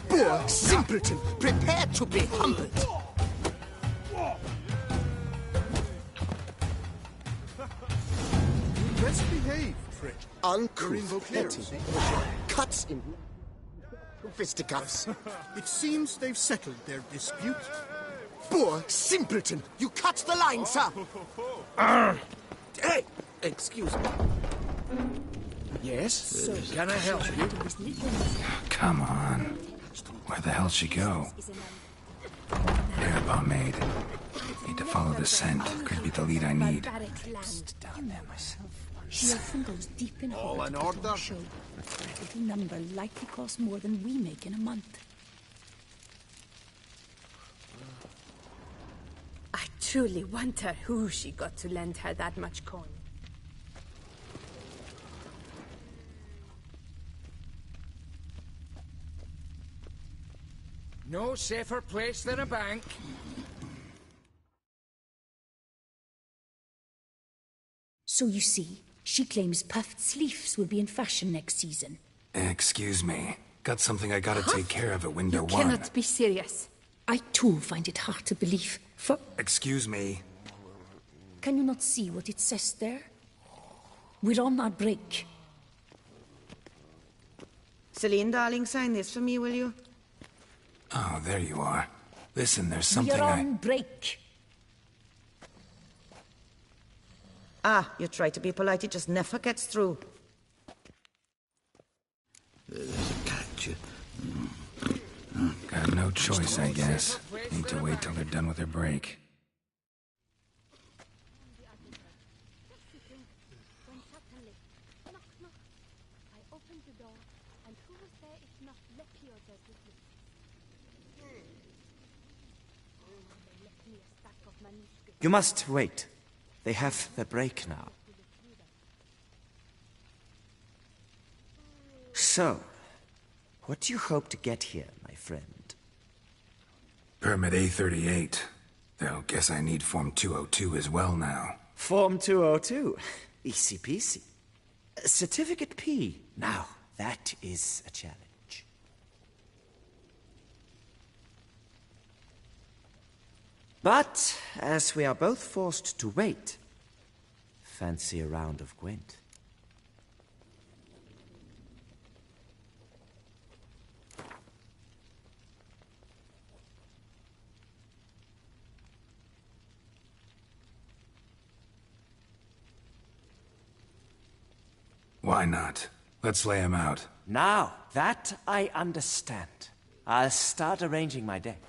Poor simpleton, prepare to be humbled. Best behave, Fred. Uncouth, petty, cuts in fisticuffs. It seems they've settled their dispute. Poor simpleton, you cut the line, sir. Hey, excuse me. Yes? Can I help you? Come on. Where the hell she go? Air pomade. Need to follow the scent. Could be the lead I need. Down there myself. She often goes deep in All hole in to order? the show. That little number likely costs more than we make in a month. I truly wonder who she got to lend her that much coin. No safer place than a bank. So you see, she claims puffed sleeves will be in fashion next season. Excuse me. Got something I gotta take care of at window You one. cannot be serious. I too find it hard to believe. For Excuse me. can you not see what it says there? We're on our break. Celine, darling, sign this for me, will you? Oh, there you are. Listen, there's something We're on break. Ah, you try to be polite, it just never gets through. Catch you. Got no choice, I guess. Need to wait till they're done with their break. You must wait. They have their break now. So, what do you hope to get here, my friend? Permit A38. Though, guess I need Form 202 as well now. Form 202. Easy peasy. Certificate P. Now, that is a challenge. But, as we are both forced to wait, fancy a round of Gwent. Why not? Let's lay him out. Now, that I understand. I'll start arranging my deck.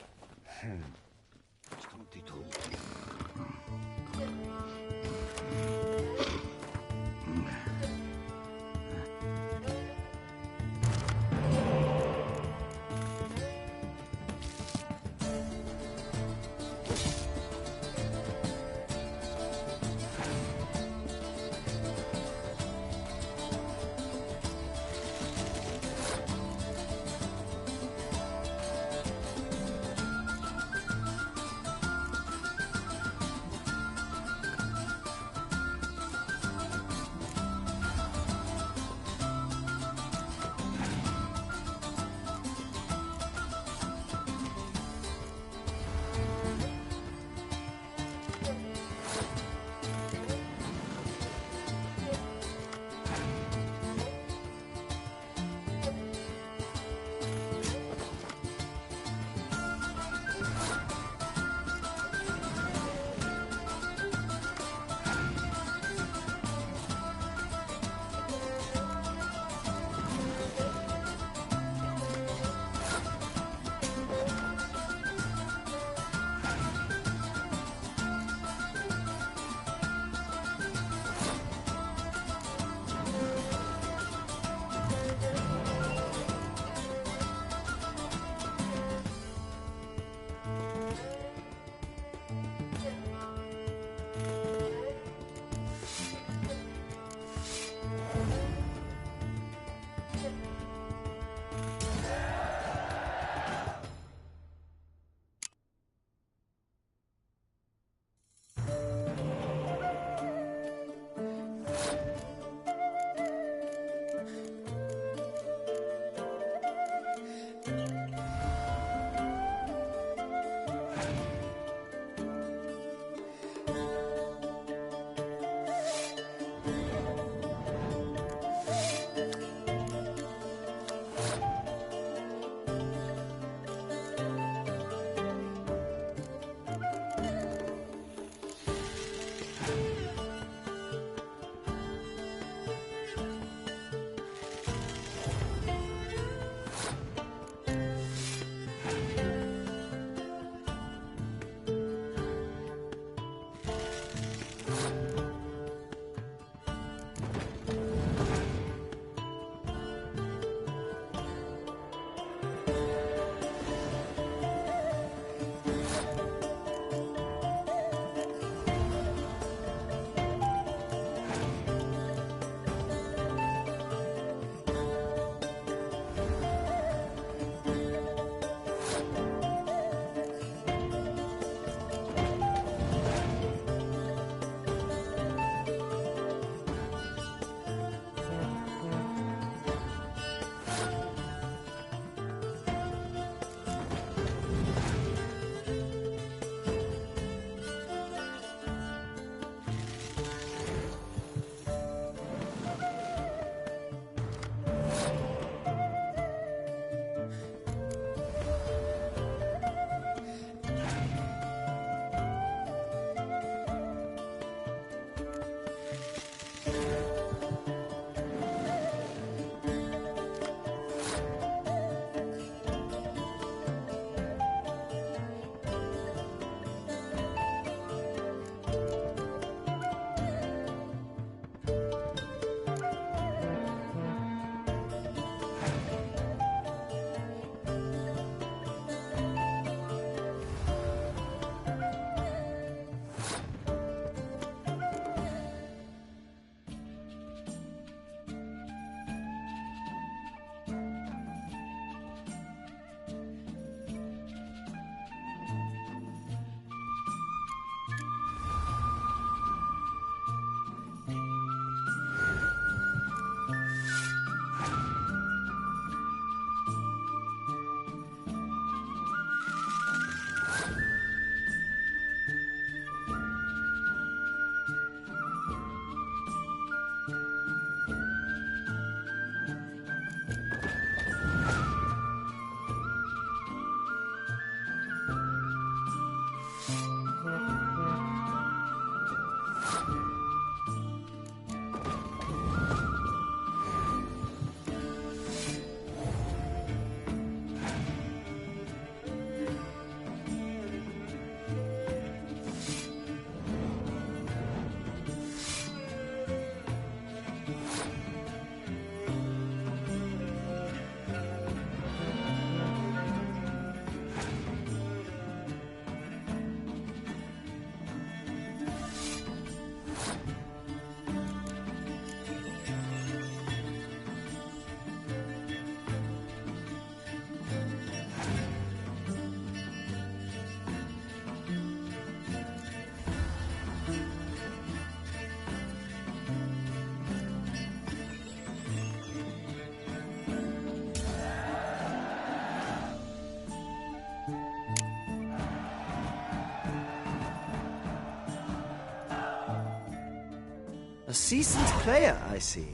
seasoned player, I see.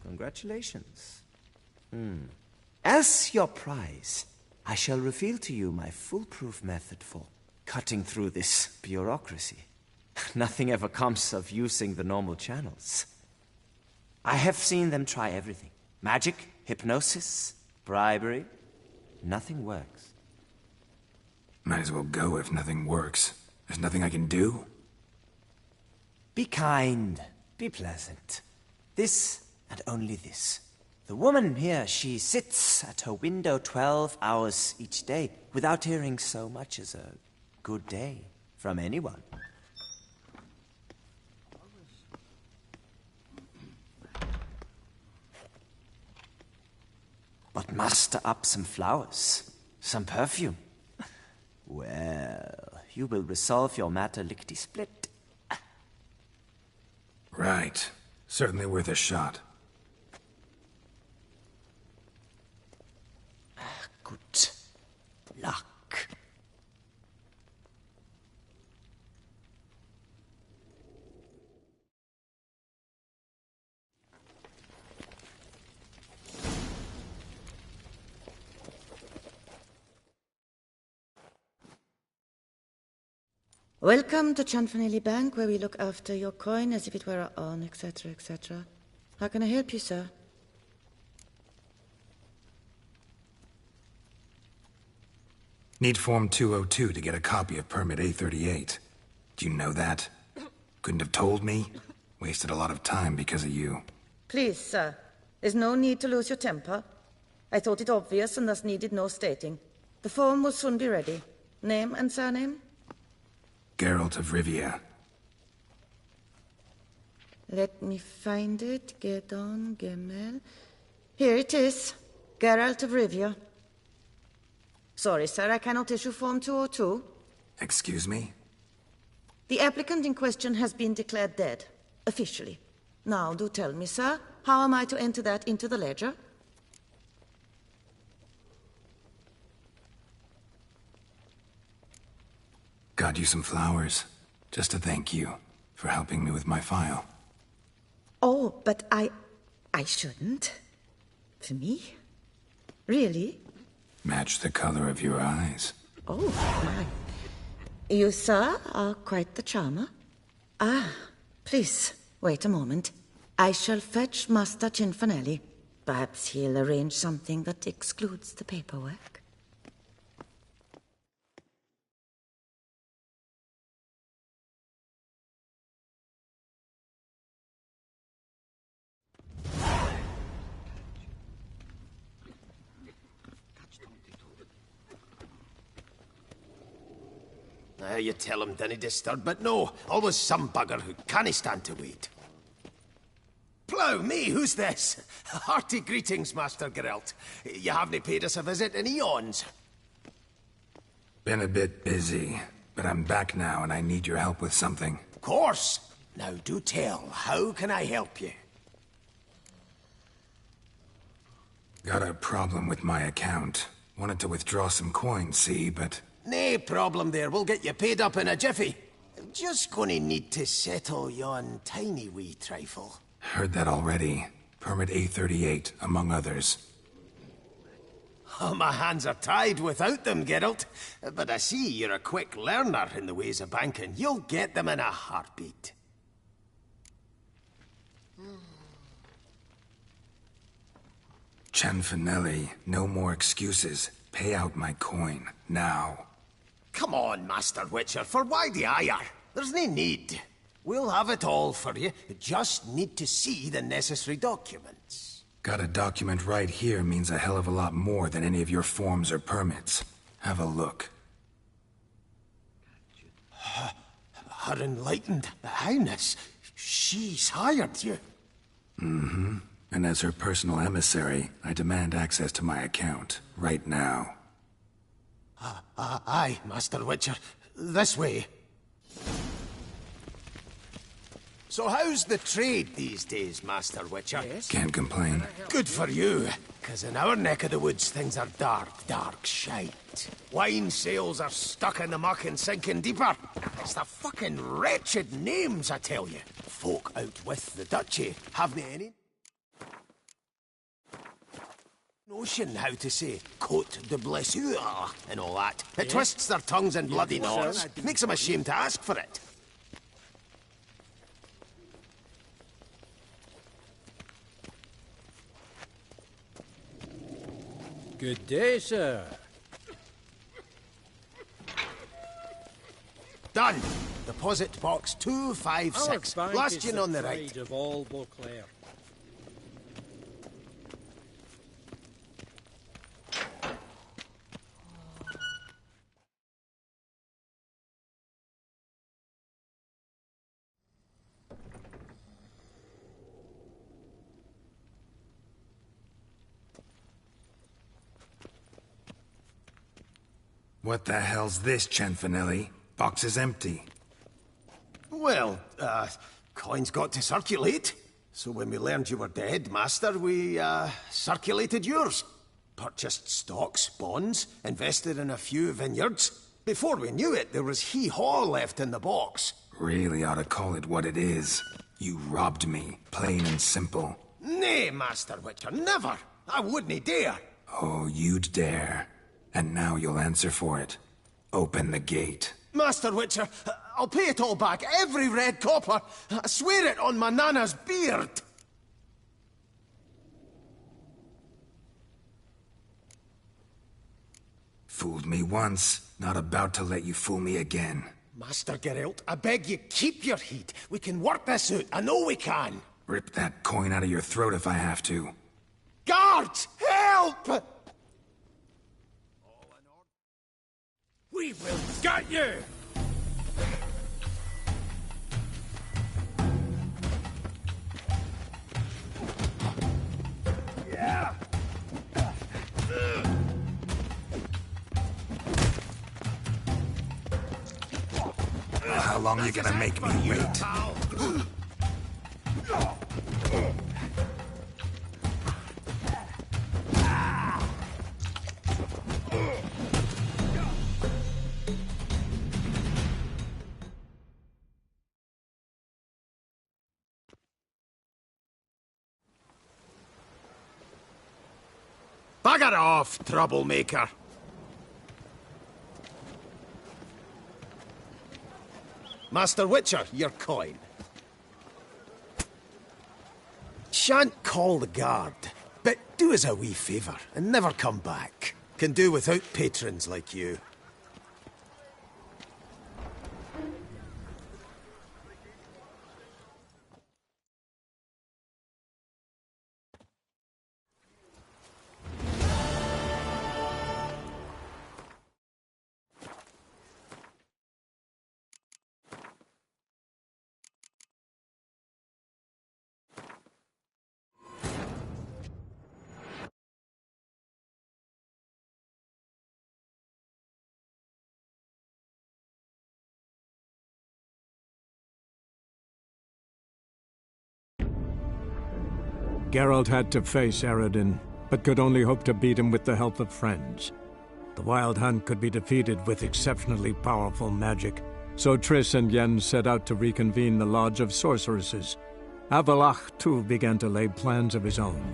Congratulations. As your prize, I shall reveal to you my foolproof method for cutting through this bureaucracy. Nothing ever comes of using the normal channels. I have seen them try everything. Magic, hypnosis, bribery. Nothing works. Might as well go if nothing works. There's nothing I can do? Be kind. Be pleasant. This and only this. The woman here, she sits at her window 12 hours each day without hearing so much as a good day from anyone. But muster up some flowers, some perfume. Well, you will resolve your matter lickety-split. Right. Certainly worth a shot. Good luck. Welcome to Chanfanelli Bank, where we look after your coin as if it were our own, etc., etc. How can I help you, sir? Need Form 202 to get a copy of Permit A38. Do you know that? Couldn't have told me? Wasted a lot of time because of you. Please, sir. There's no need to lose your temper. I thought it obvious and thus needed no stating. The form will soon be ready. Name and surname? Geralt of Rivia. Let me find it. Gedon, Gemel. Here it is. Geralt of Rivia. Sorry, sir, I cannot issue Form 202. Excuse me? The applicant in question has been declared dead, officially. Now, do tell me, sir, how am I to enter that into the ledger? Got you some flowers, just to thank you for helping me with my file. Oh, but I shouldn't. For me? Really? Match the color of your eyes. Oh, my. You, sir, are quite the charmer. Ah, please, wait a moment. I shall fetch Master Chanfanelli. Perhaps he'll arrange something that excludes the paperwork. You tell him dinna disturb, but no, always some bugger who can't stand to wait. Plough me, who's this? Hearty greetings, Master Geralt. You haven't paid us a visit in eons. Been a bit busy, but I'm back now and I need your help with something. Of course. Now do tell, how can I help you? Got a problem with my account. Wanted to withdraw some coins, see, but... Nae problem there, we'll get you paid up in a jiffy. Just gonna need to settle yon tiny wee trifle. Heard that already. Permit A38, among others. Oh, my hands are tied without them, Geralt. But I see you're a quick learner in the ways of banking. You'll get them in a heartbeat. Chanfanelli, no more excuses. Pay out my coin, now. Come on, Master Witcher, for why the ire? There's no need. We'll have it all for you. You just need to see the necessary documents. Got a document right here means a hell of a lot more than any of your forms or permits. Have a look. Her Enlightened Highness, she's hired you. Mm-hmm. And as her personal emissary, I demand access to my account, right now. Aye, Master Witcher. This way. So how's the trade these days, Master Witcher? Yes? Can't complain. Good for you, because in our neck of the woods things are dark, dark shite. Wine sales are stuck in the muck and sinking deeper. It's the fucking wretched names, I tell you. Folk out with the duchy haven't any notion how to say Côte de Blessure and all that. It twists their tongues in bloody knots. Makes them ashamed to ask for it. Good day, sir. Done. Deposit box 256. Last in on the right. Of all Beauclair. What the hell's this, Cianfanelli? Box is empty. Well, coins got to circulate. So when we learned you were dead, Master, we, circulated yours. Purchased stocks, bonds, invested in a few vineyards. Before we knew it, there was hee-haw left in the box. Really ought to call it what it is. You robbed me, plain and simple. Nay, Master Witcher, never! I wouldn't dare! Oh, you'd dare. And now you'll answer for it. Open the gate. Master Witcher, I'll pay it all back, every red copper. I swear it on my nana's beard. Fooled me once, not about to let you fool me again. Master Geralt, I beg you, keep your heat. We can work this out, I know we can. Rip that coin out of your throat if I have to. Guards, help! We will get you! Yeah! How long are you gonna make me wait? Bugger off, troublemaker. Master Witcher, your coin. Shan't call the guard, but do us a wee favour and never come back. Can do without patrons like you. Geralt had to face Eredin, but could only hope to beat him with the help of friends. The Wild Hunt could be defeated with exceptionally powerful magic, so Triss and Yen set out to reconvene the Lodge of Sorceresses. Avallac'h, too, began to lay plans of his own.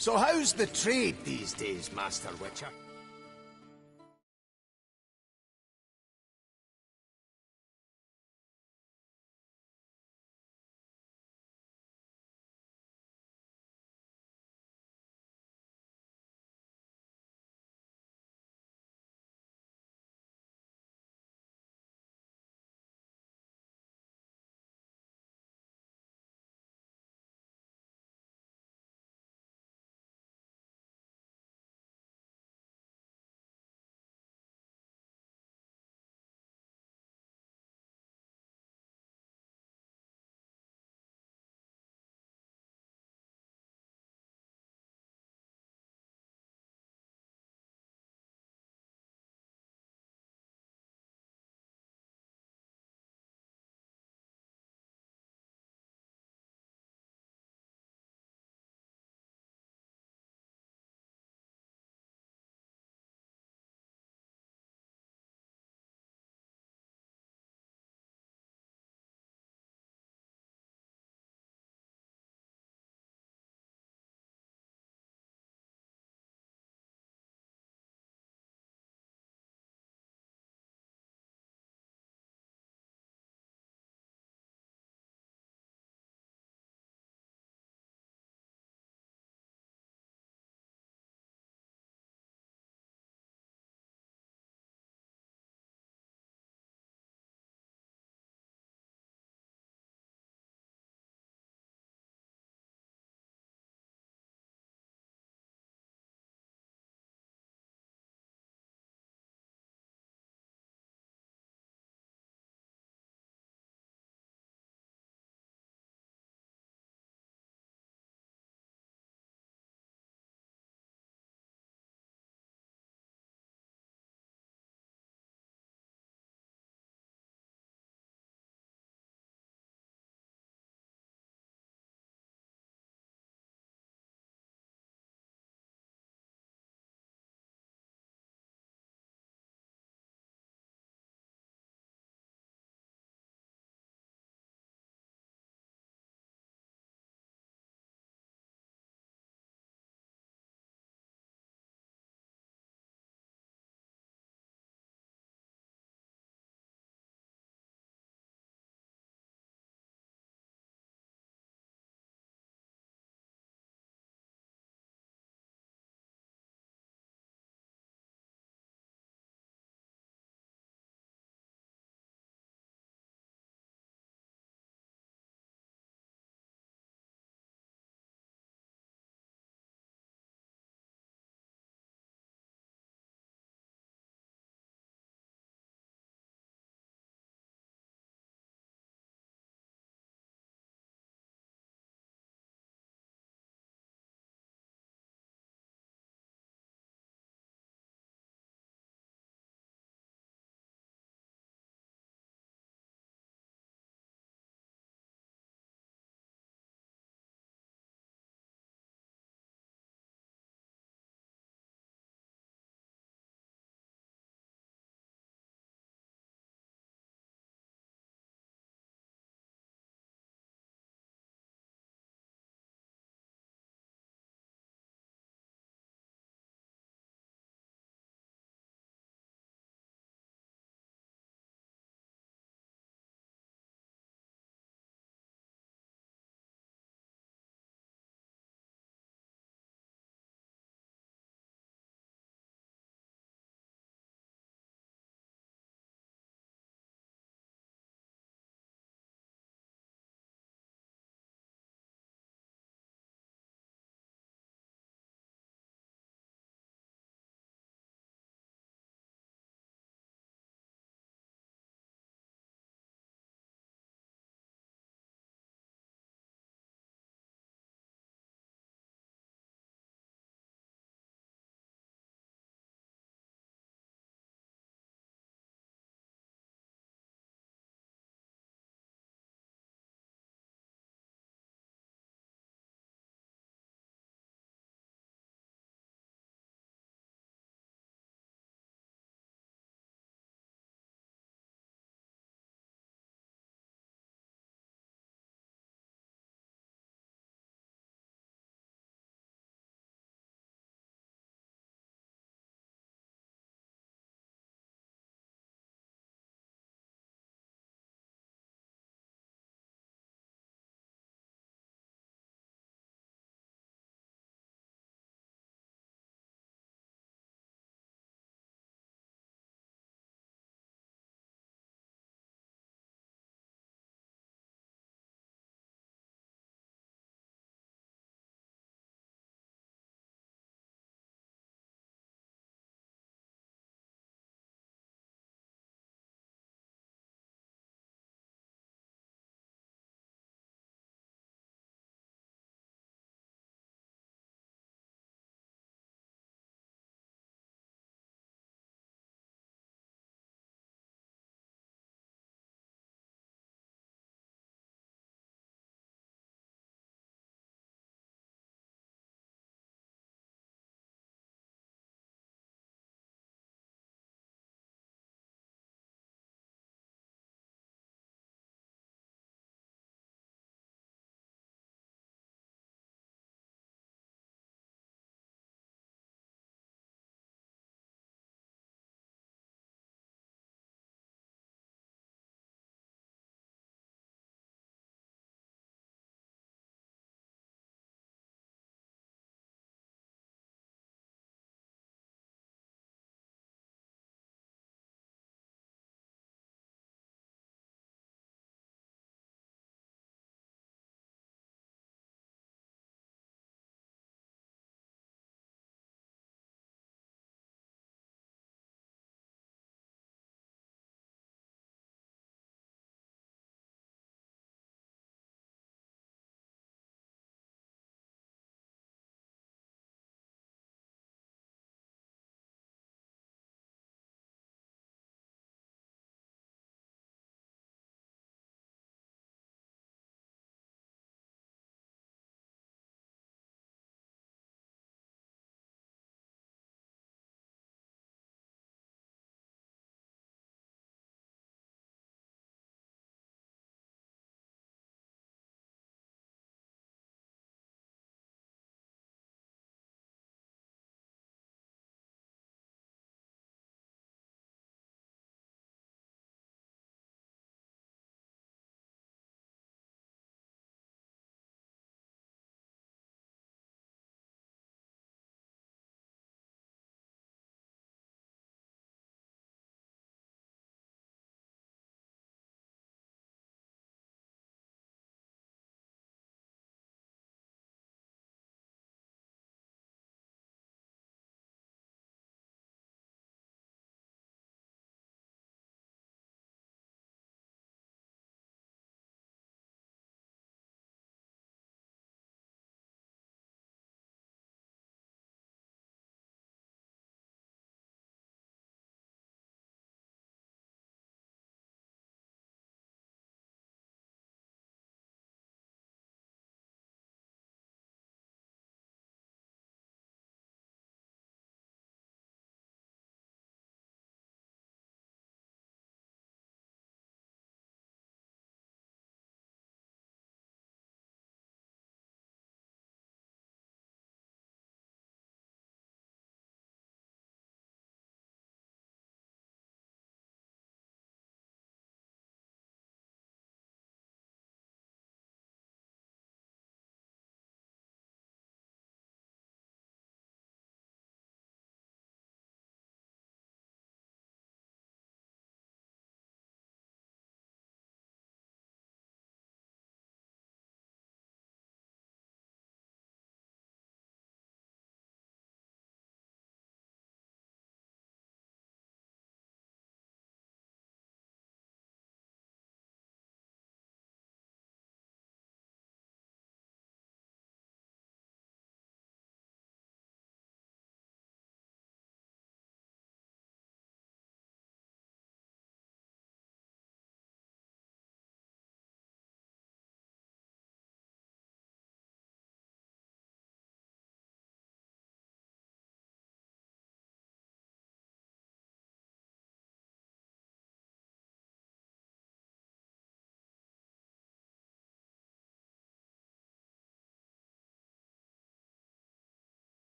So how's the trade these days, Master Witcher?